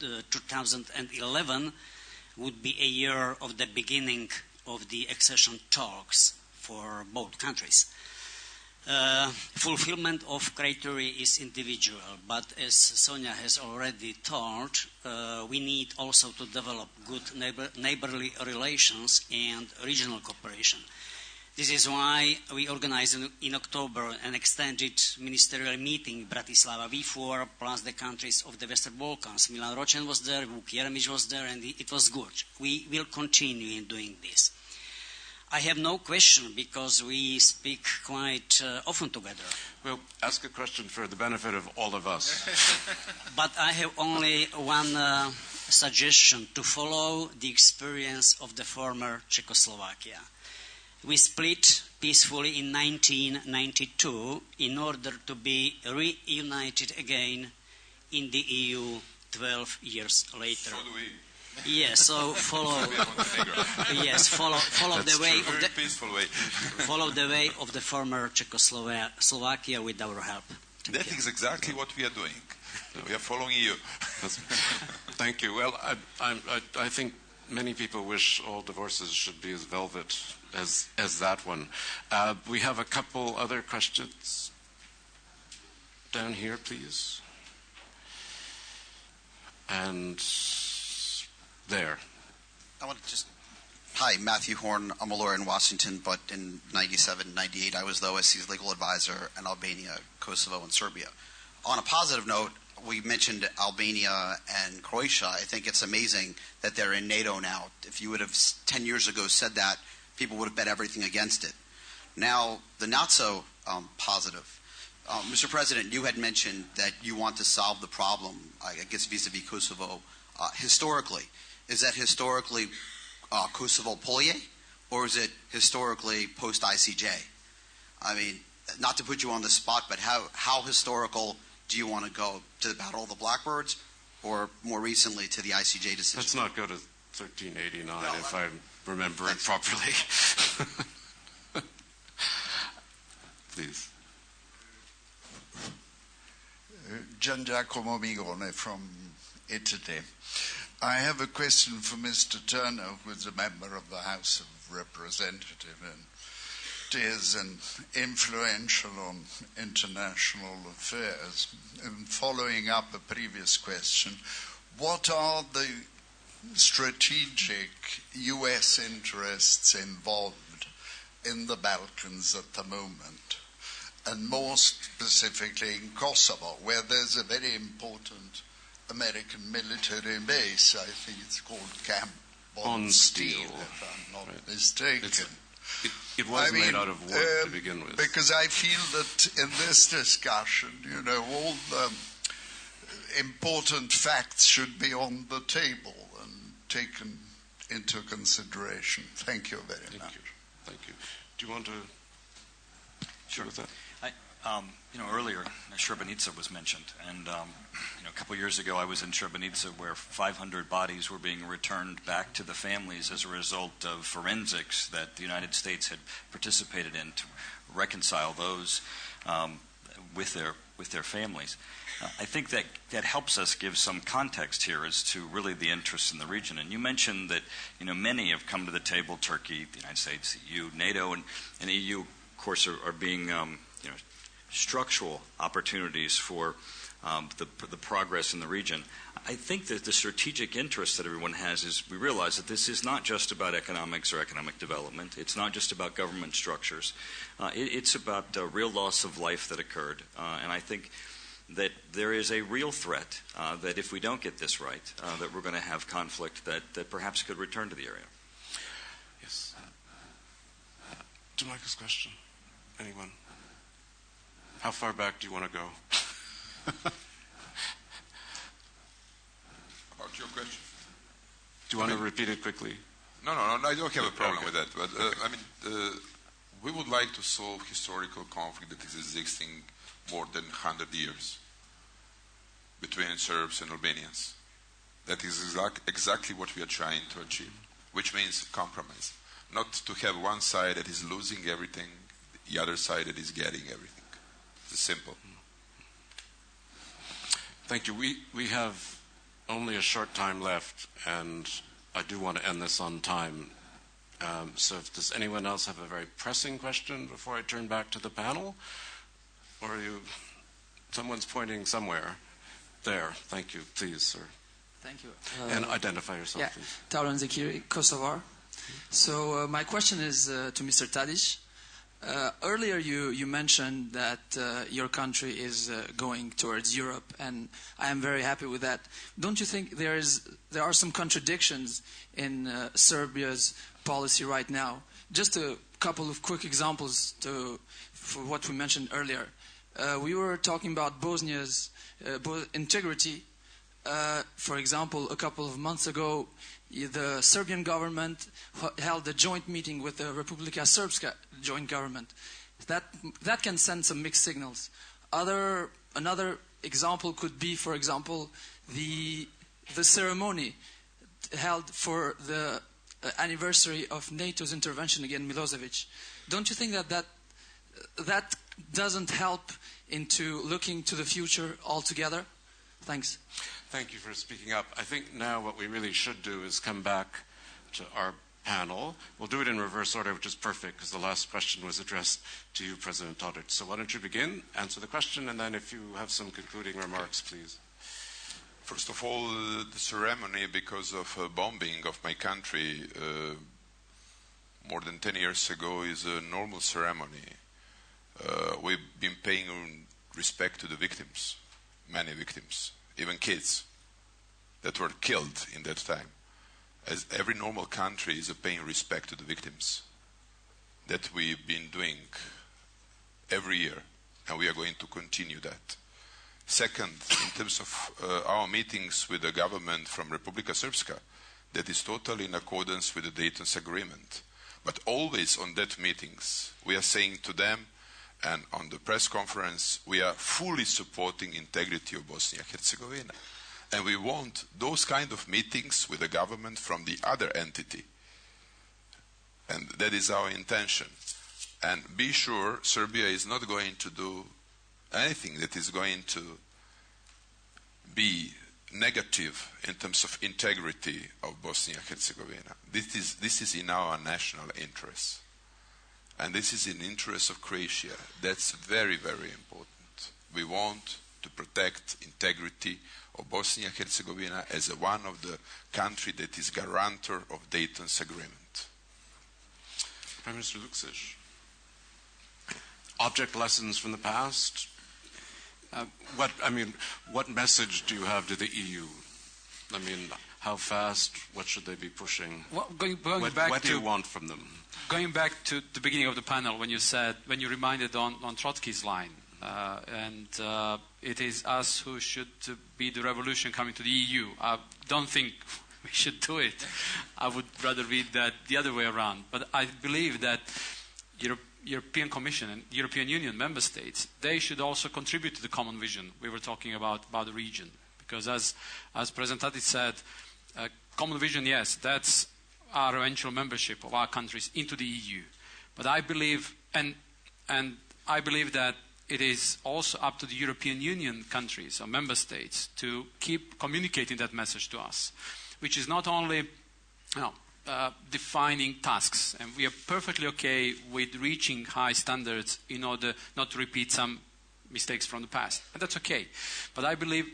2011, would be a year of the beginning of the accession talks for both countries. Fulfillment of criteria is individual, but as Sonia has already told, we need also to develop good neighborly relations and regional cooperation. This is why we organized in October an extended ministerial meeting in Bratislava, V4 plus the countries of the Western Balkans. Milan Ročen was there, Vuk Jeremić was there, and it was good. We will continue in doing this. I have no question because we speak quite often together. We'll ask a question for the benefit of all of us. But I have only one suggestion: to follow the experience of the former Czechoslovakia. We split peacefully in 1992 in order to be reunited again in the EU 12 years later. So do we. Yes, so follow the way of the peaceful way. follow the way of the former Czechoslovakia with our help. That is exactly what we are doing. We are following you. Thank you. Well, I think many people wish all divorces should be as velvet as that one. We have a couple other questions. Down here, please. And there. I want to just... Hi, Matthew Horn. I'm a lawyer in Washington, but in 97, 98, I was the OSCE's legal advisor in Albania, Kosovo, and Serbia. On a positive note, we mentioned Albania and Croatia. I think it's amazing that they're in NATO now. If you would have 10 years ago said that, people would have bet everything against it. Now, the not so positive. Mr. President, you had mentioned that you want to solve the problem, I guess, vis-a-vis Kosovo historically. Is that historically Kosovo Polje, or is it historically post-ICJ? I mean, not to put you on the spot, but how historical do you want to go? To the Battle of the Blackbirds, or more recently to the ICJ decision? Let's not go to 1389, if I remember it properly. Please. Gian Giacomo Migone from Italy. I have a question for Mr. Turner, who is a member of the House of Representatives. And East is influential on international affairs. And following up a previous question, what are the strategic U.S. interests involved in the Balkans at the moment? And more specifically in Kosovo, where there's a very important American military base. I think it's called Camp on Steel, if I'm not mistaken. It was made out of wood to begin with. Because I feel that in this discussion, all the important facts should be on the table and taken into consideration. Thank you very much. Thank you. Do you want to share with that? Earlier, Srebrenica was mentioned, and a couple years ago I was in Srebrenica where 500 bodies were being returned back to the families as a result of forensics that the United States had participated in to reconcile those with their families. I think that helps us give some context here as to really the interests in the region. And you mentioned that many have come to the table: Turkey, the United States, the EU, NATO, and EU, of course, are being structural opportunities for the progress in the region. I think that the strategic interest that everyone has is we realize that this is not just about economics or economic development. It's not just about government structures. It's about real loss of life that occurred. And I think that there is a real threat that if we don't get this right, that we're going to have conflict that perhaps could return to the area. Yes. To Michael's question, anyone? How far back do you want to go? About your question? Do you want to repeat it quickly? No, I don't have a problem with that. But we would like to solve historical conflict that is existing more than 100 years between Serbs and Albanians. That is exactly what we are trying to achieve, which means compromise. Not to have one side that is losing everything, the other side that is getting everything. It's simple. Thank you. We have only a short time left, and I do want to end this on time. So does anyone else have a very pressing question before I turn back to the panel? Or someone's pointing somewhere. There. Thank you. Please, sir. Thank you. And identify yourself, please. Tauran Zekiri, Kosovar. So my question is to Mr. Tadić. Earlier you mentioned that your country is going towards Europe, and I am very happy with that. Don't you think there are some contradictions in Serbia's policy right now? Just a couple of quick examples for what we mentioned earlier. We were talking about Bosnia's integrity. For example, a couple of months ago, the Serbian government held a joint meeting with the Republika Srpska joint government. That can send some mixed signals. Another example could be, for example, the ceremony held for the anniversary of NATO's intervention against Milosevic. Don't you think that doesn't help into looking to the future altogether? Thanks. Thank you for speaking up. I think now what we really should do is come back to our panel. We'll do it in reverse order, which is perfect, because the last question was addressed to you, President Tadić. So why don't you begin, answer the question, and then if you have some concluding remarks, please. First of all, the ceremony, because of bombing of my country more than 10 years ago, is a normal ceremony. We've been paying respect to the victims, many victims, even kids that were killed in that time. As every normal country is paying respect to the victims. That we've been doing every year, and we are going to continue that. Second, in terms of our meetings with the government from Republika Srpska, that is totally in accordance with the Dayton's agreement. But always on that meetings, we are saying to them, and on the press conference, we are fully supporting integrity of Bosnia and Herzegovina. And we want those kind of meetings with the government from the other entity. And that is our intention. And be sure Serbia is not going to do anything that is going to be negative in terms of integrity of Bosnia and Herzegovina. This is in our national interest. And this is in the interest of Croatia. That's very, very important. We want to protect integrity of Bosnia and Herzegovina as one of the countries that is guarantor of Dayton's agreement. Prime Minister Lukšić, object lessons from the past. What message do you have to the EU? I mean, how fast? What should they be pushing? Well, what do you want from them? Going back to the beginning of the panel, when you reminded on Trotsky's line, it is us who should be the revolution coming to the EU. I don't think we should do it. I would rather read that the other way around. But I believe that European Commission and European Union member states, they should also contribute to the common vision we were talking about the region. Because as President Tadić said, common vision, yes, that's our eventual membership of our countries into the EU. But I believe, and I believe that it is also up to the European Union countries or member states to keep communicating that message to us, which is not only defining tasks, and we are perfectly okay with reaching high standards in order not to repeat some mistakes from the past, and that's okay. But I believe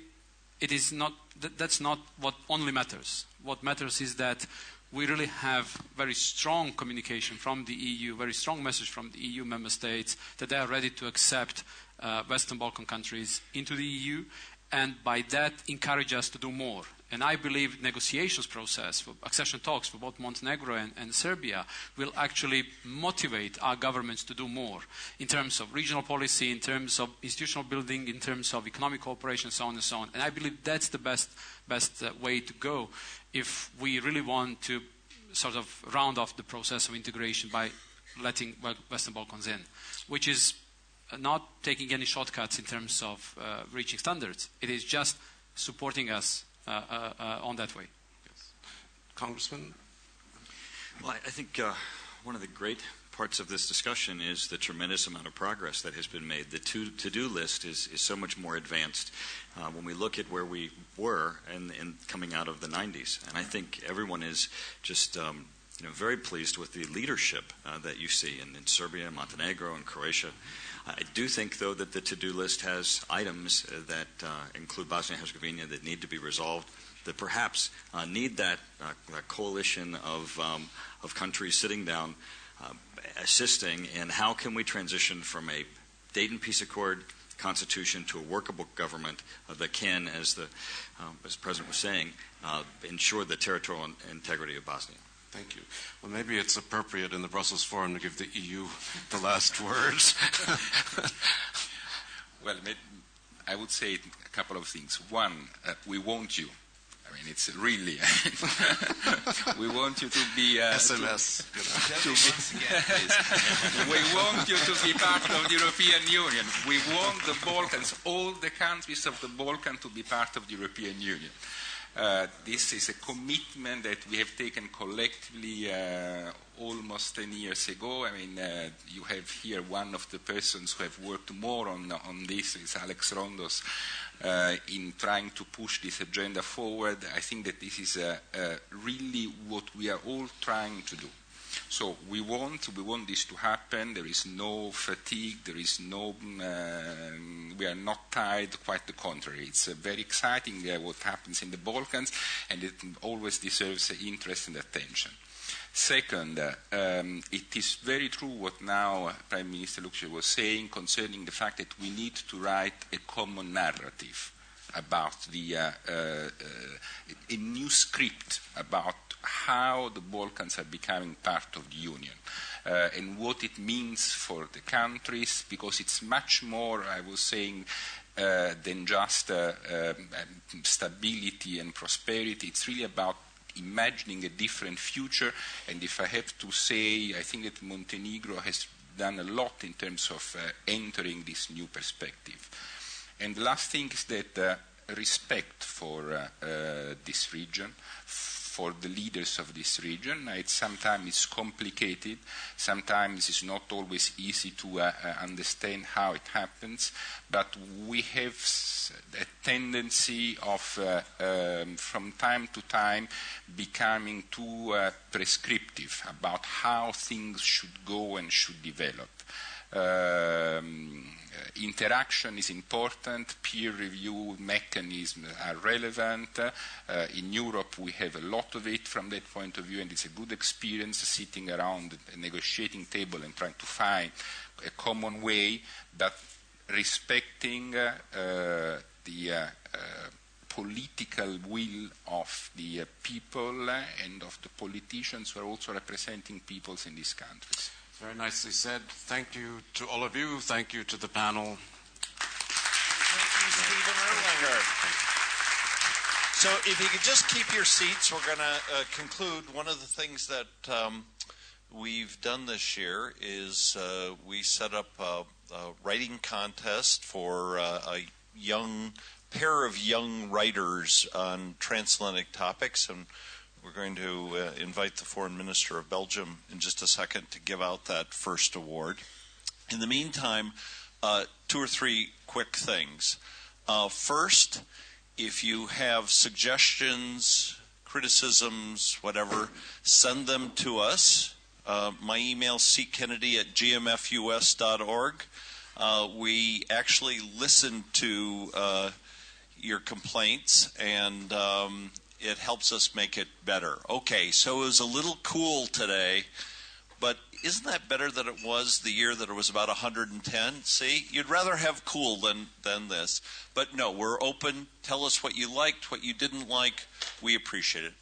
it is not. That's not what only matters. What matters is that we really have very strong communication from the EU, very strong message from the EU member states that they are ready to accept Western Balkan countries into the EU, and by that encourage us to do more. And I believe negotiations process for accession talks for both Montenegro and Serbia will actually motivate our governments to do more in terms of regional policy, in terms of institutional building, in terms of economic cooperation, so on and so on. And I believe that's the best way to go if we really want to sort of round off the process of integration by letting Western Balkans in, which is not taking any shortcuts in terms of reaching standards. It is just supporting us on that way. Yes. Congressman? Well, I think one of the great parts of this discussion is the tremendous amount of progress that has been made. The to-do list is so much more advanced when we look at where we were in coming out of the 90s. And I think everyone is just very pleased with the leadership that you see in Serbia, Montenegro, and Croatia. I do think, though, that the to-do list has items that include Bosnia and Herzegovina that need to be resolved, that perhaps need that coalition of countries sitting down, assisting in how can we transition from a Dayton Peace Accord constitution to a workable government that can, as the President was saying, ensure the territorial integrity of Bosnia. Thank you. Well, maybe it's appropriate in the Brussels Forum to give the EU the last words. Well, I would say a couple of things. One, we want you. I mean, it's really, we want you to be... SMS. We want you to be part of the European Union. We want the Balkans, all the countries of the Balkans to be part of the European Union. This is a commitment that we have taken collectively almost 10 years ago. I mean, you have here one of the persons who have worked more on this, is Alex Rondos, in trying to push this agenda forward. I think that this is really what we are all trying to do. So we want this to happen. There is no fatigue. There is no. We are not tired. Quite the contrary. It's very exciting what happens in the Balkans, and it always deserves interest and attention. Second, it is very true what now Prime Minister Lukšić was saying concerning the fact that we need to write a common narrative about a new script about how the Balkans are becoming part of the Union and what it means for the countries, because it's much more, I was saying, than just stability and prosperity. It's really about imagining a different future. And if I have to say, I think that Montenegro has done a lot in terms of entering this new perspective. And the last thing is that respect for this region, for the leaders of this region. Sometimes it's complicated, sometimes it's not always easy to understand how it happens, but we have a tendency of, from time to time, becoming too prescriptive about how things should go and should develop. Interaction is important, peer review mechanisms are relevant. In Europe we have a lot of it from that point of view, and it's a good experience sitting around a negotiating table and trying to find a common way, but respecting the political will of the people and of the politicians who are also representing peoples in these countries. Very nicely said. Thank you to all of you. Thank you to the panel. Thank you, Stephen Erlanger. So if you could just keep your seats, we're going to conclude. One of the things that we've done this year is we set up a writing contest for a pair of young writers on transatlantic topics, and we're going to invite the Foreign Minister of Belgium in just a second to give out that first award. In the meantime, 2 or 3 quick things. First, if you have suggestions, criticisms, whatever, send them to us. My email is ckennedy@gmfus.org. We actually listen to your complaints, and it helps us make it better. Okay, so it was a little cool today, but isn't that better than it was the year that it was about 110? See, you'd rather have cool than this. But no, we're open. Tell us what you liked, what you didn't like. We appreciate it.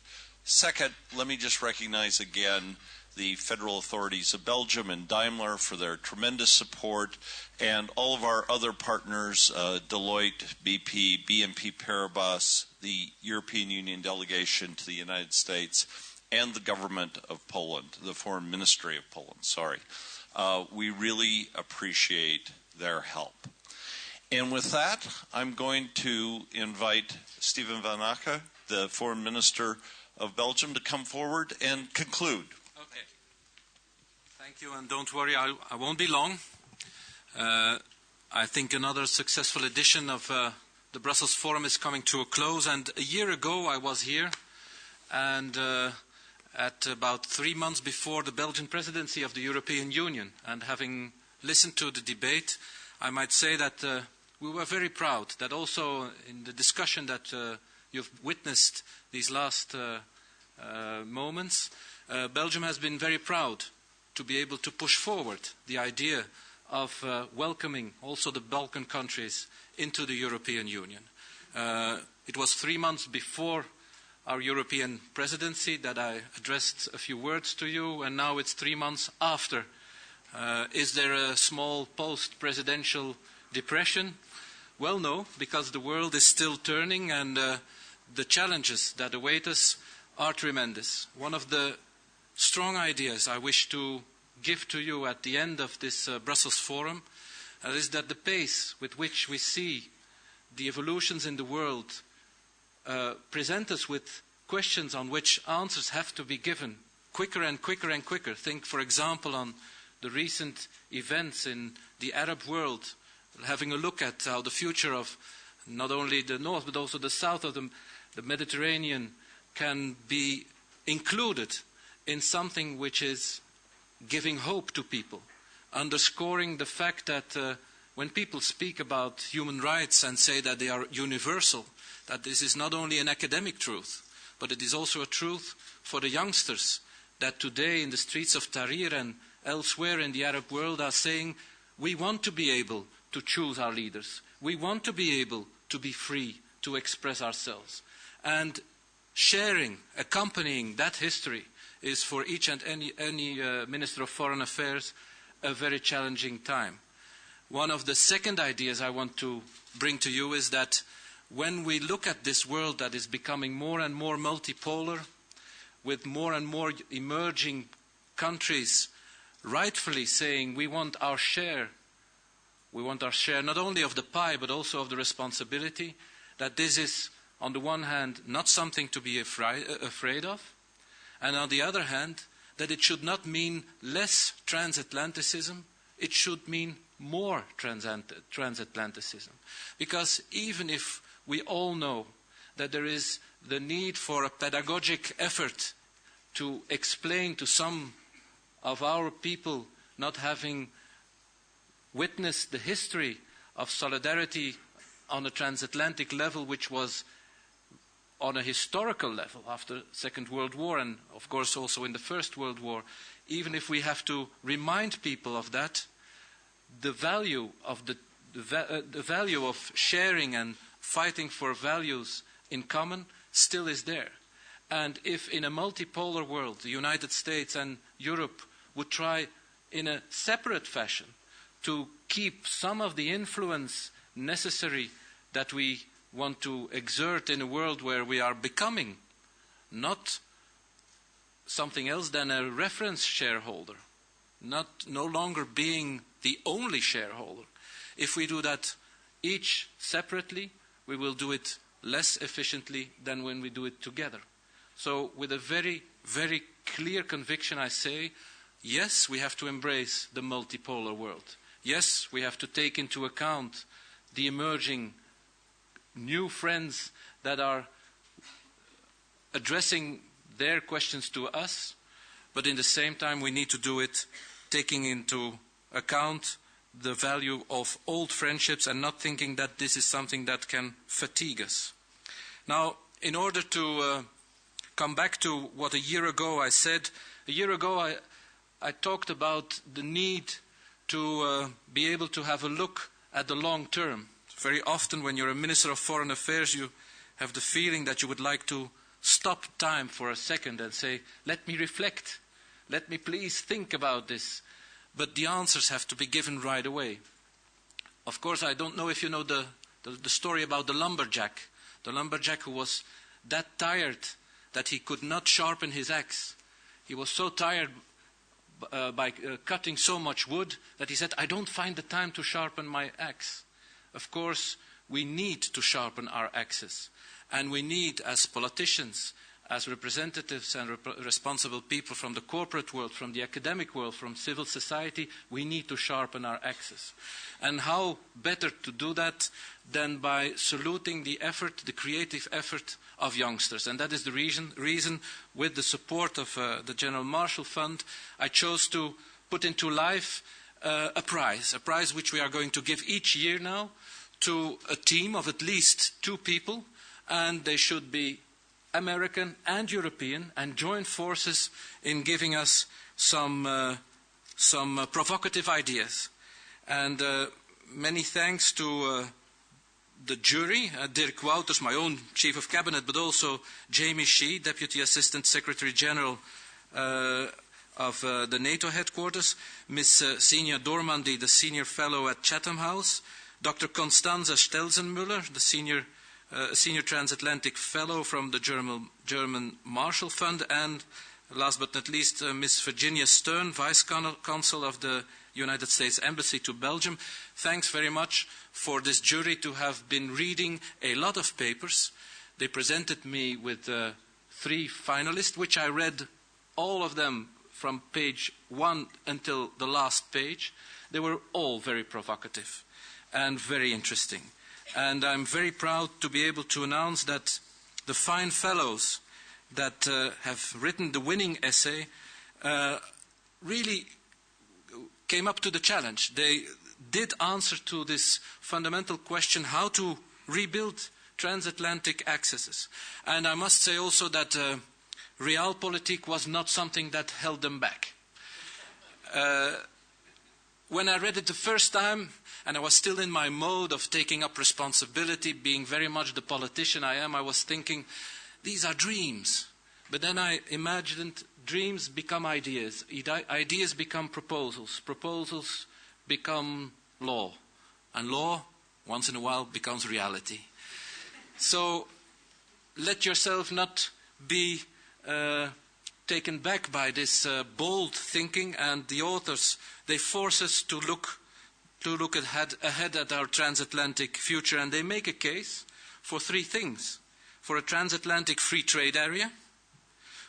Second, let me just recognize again the federal authorities of Belgium and Daimler for their tremendous support, and all of our other partners, Deloitte, BP, BNP Paribas, the European Union delegation to the United States, and the government of Poland, the Foreign Ministry of Poland, sorry. We really appreciate their help. And with that, I'm going to invite Steven van Aken, the Foreign Minister of Belgium, to come forward and conclude. Okay. Thank you, and don't worry, I won't be long. I think another successful edition of the Brussels Forum is coming to a close, and a year ago I was here, and at about 3 months before the Belgian presidency of the European Union, and having listened to the debate, I might say that we were very proud that also in the discussion that you've witnessed these last moments, Belgium has been very proud to be able to push forward the idea of welcoming also the Balkan countries into the European Union. It was 3 months before our European presidency that I addressed a few words to you, and now it's 3 months after. Is there a small post-presidential depression? Well, no, because the world is still turning, and the challenges that await us are tremendous. One of the strong ideas I wish to give to you at the end of this Brussels Forum is that the pace with which we see the evolutions in the world present us with questions on which answers have to be given quicker and quicker and quicker. Think, for example, on the recent events in the Arab world, having a look at how the future of not only the north but also the south of the Mediterranean can be included in something which is giving hope to people, underscoring the fact that when people speak about human rights and say that they are universal, that this is not only an academic truth, but it is also a truth for the youngsters that today in the streets of Tahrir and elsewhere in the Arab world are saying, we want to be able to choose our leaders. We want to be able to be free to express ourselves. And sharing, accompanying that history is for each and any Minister of Foreign Affairs a very challenging time. One of the second ideas I want to bring to you is that when we look at this world that is becoming more and more multipolar, with more and more emerging countries rightfully saying we want our share not only of the pie but also of the responsibility, that this is on the one hand, not something to be afraid of, and on the other hand, that it should not mean less transatlanticism, it should mean more transatlanticism. Because even if we all know that there is the need for a pedagogic effort to explain to some of our people not having witnessed the history of solidarity on a transatlantic level, which was on a historical level after the Second World War and, of course, also in the First World War, even if we have to remind people of that, the value of the value of sharing and fighting for values in common still is there. And if in a multipolar world, the United States and Europe would try in a separate fashion to keep some of the influence necessary that we want to exert in a world where we are becoming not something else than a reference shareholder, no longer being the only shareholder. If we do that each separately, we will do it less efficiently than when we do it together. So with a very, very clear conviction, I say, yes, we have to embrace the multipolar world. Yes, we have to take into account the emerging new friends that are addressing their questions to us, but in the same time we need to do it taking into account the value of old friendships and not thinking that this is something that can fatigue us. Now, in order to come back to what a year ago I said, a year ago I talked about the need to be able to have a look at the long term. Very often when you're a Minister of Foreign Affairs, you have the feeling that you would like to stop time for a second and say, let me reflect, let me please think about this. But the answers have to be given right away. Of course, I don't know if you know the story about the lumberjack who was that tired that he could not sharpen his axe. He was so tired by cutting so much wood that he said, I don't find the time to sharpen my axe. Of course, we need to sharpen our axes. And we need, as politicians, as representatives and responsible people from the corporate world, from the academic world, from civil society, we need to sharpen our axes. And how better to do that than by saluting the effort, the creative effort of youngsters. And that is the reason with the support of the General Marshall Fund, I chose to put into life a prize which we are going to give each year now to a team of at least 2 people, and they should be American and European, and join forces in giving us some provocative ideas. And many thanks to the jury, Dirk Wouters, my own Chief of Cabinet, but also Jamie Shee, Deputy Assistant Secretary General of the NATO headquarters, Ms. Sinia Dormandy, the Senior Fellow at Chatham House, Dr. Constanze Stelzenmüller, the Senior Transatlantic Fellow from the German Marshall Fund, and last but not least, Ms. Virginia Stern, Vice Consul of the United States Embassy to Belgium. Thanks very much for this jury to have been reading a lot of papers. They presented me with 3 finalists, which I read all of them from page 1 until the last page. They were all very provocative and very interesting. And I'm very proud to be able to announce that the fine fellows that have written the winning essay really came up to the challenge. They did answer to this fundamental question, how to rebuild transatlantic accesses. And I must say also that realpolitik was not something that held them back. When I read it the first time, and I was still in my mode of taking up responsibility, being very much the politician I am, I was thinking, these are dreams. But then I imagined dreams become ideas. Ideas become proposals. Proposals become law. And law, once in a while, becomes reality. So let yourself not be taken back by this bold thinking, and the authors, they force us to look ahead at our transatlantic future, and they make a case for 3 things. for a transatlantic free trade area,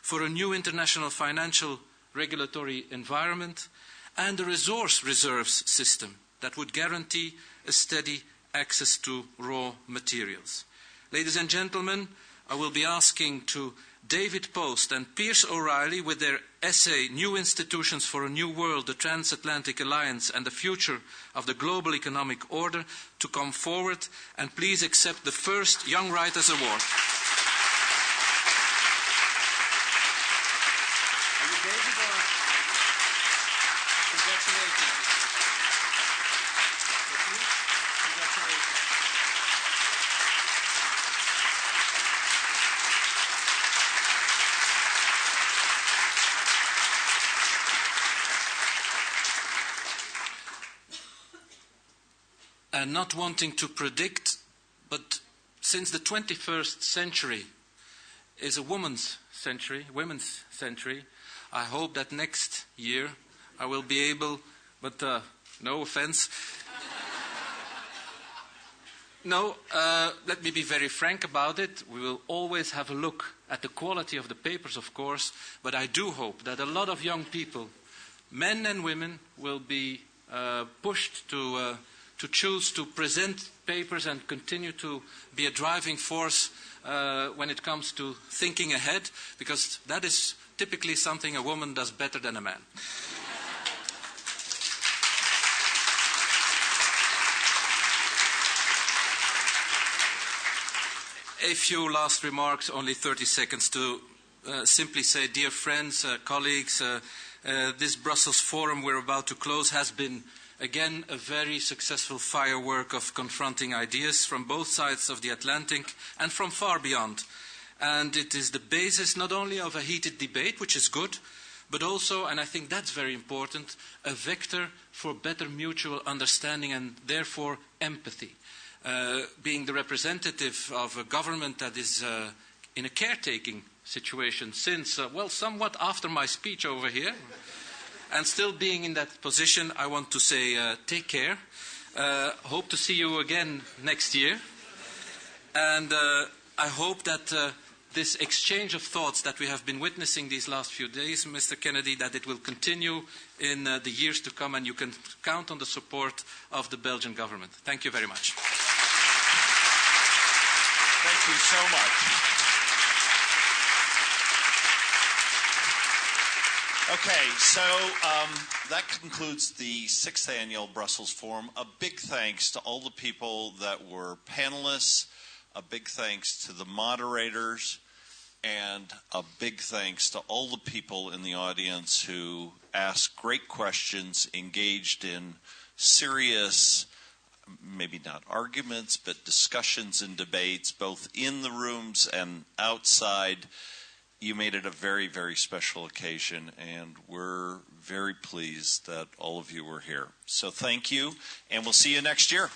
for a new international financial regulatory environment, and a resource reserves system that would guarantee a steady access to raw materials. Ladies and gentlemen, I will be asking to David Post and Pierce O'Reilly with their essay, New Institutions for a New World, the Transatlantic Alliance and the Future of the Global Economic Order, to come forward, and please accept the first Young Writers Award. Are you David or? Congratulations. Congratulations. And not wanting to predict, but since the 21st century is a women's century, I hope that next year I will be able, but no offense. No, let me be very frank about it. We will always have a look at the quality of the papers, of course, but I do hope that a lot of young people, men and women, will be pushed to choose to present papers and continue to be a driving force when it comes to thinking ahead, because that is typically something a woman does better than a man. A few last remarks, only 30 seconds, to simply say, dear friends, colleagues, this Brussels forum we're about to close has been again, a very successful firework of confronting ideas from both sides of the Atlantic and from far beyond. And it is the basis not only of a heated debate, which is good, but also, and I think that's very important, a vector for better mutual understanding and therefore empathy. Being the representative of a government that is in a caretaking situation since, well, somewhat after my speech over here, and still being in that position, I want to say take care. Hope to see you again next year. And I hope that this exchange of thoughts that we have been witnessing these last few days, Mr. Kennedy, that it will continue in the years to come, and you can count on the support of the Belgian government. Thank you very much. Thank you so much. Okay, so that concludes the 6th Annual Brussels Forum. A big thanks to all the people that were panelists, a big thanks to the moderators, and a big thanks to all the people in the audience who asked great questions, engaged in serious, maybe not arguments, but discussions and debates, both in the rooms and outside. You made it a very, very special occasion, and we're very pleased that all of you were here. So thank you, and we'll see you next year.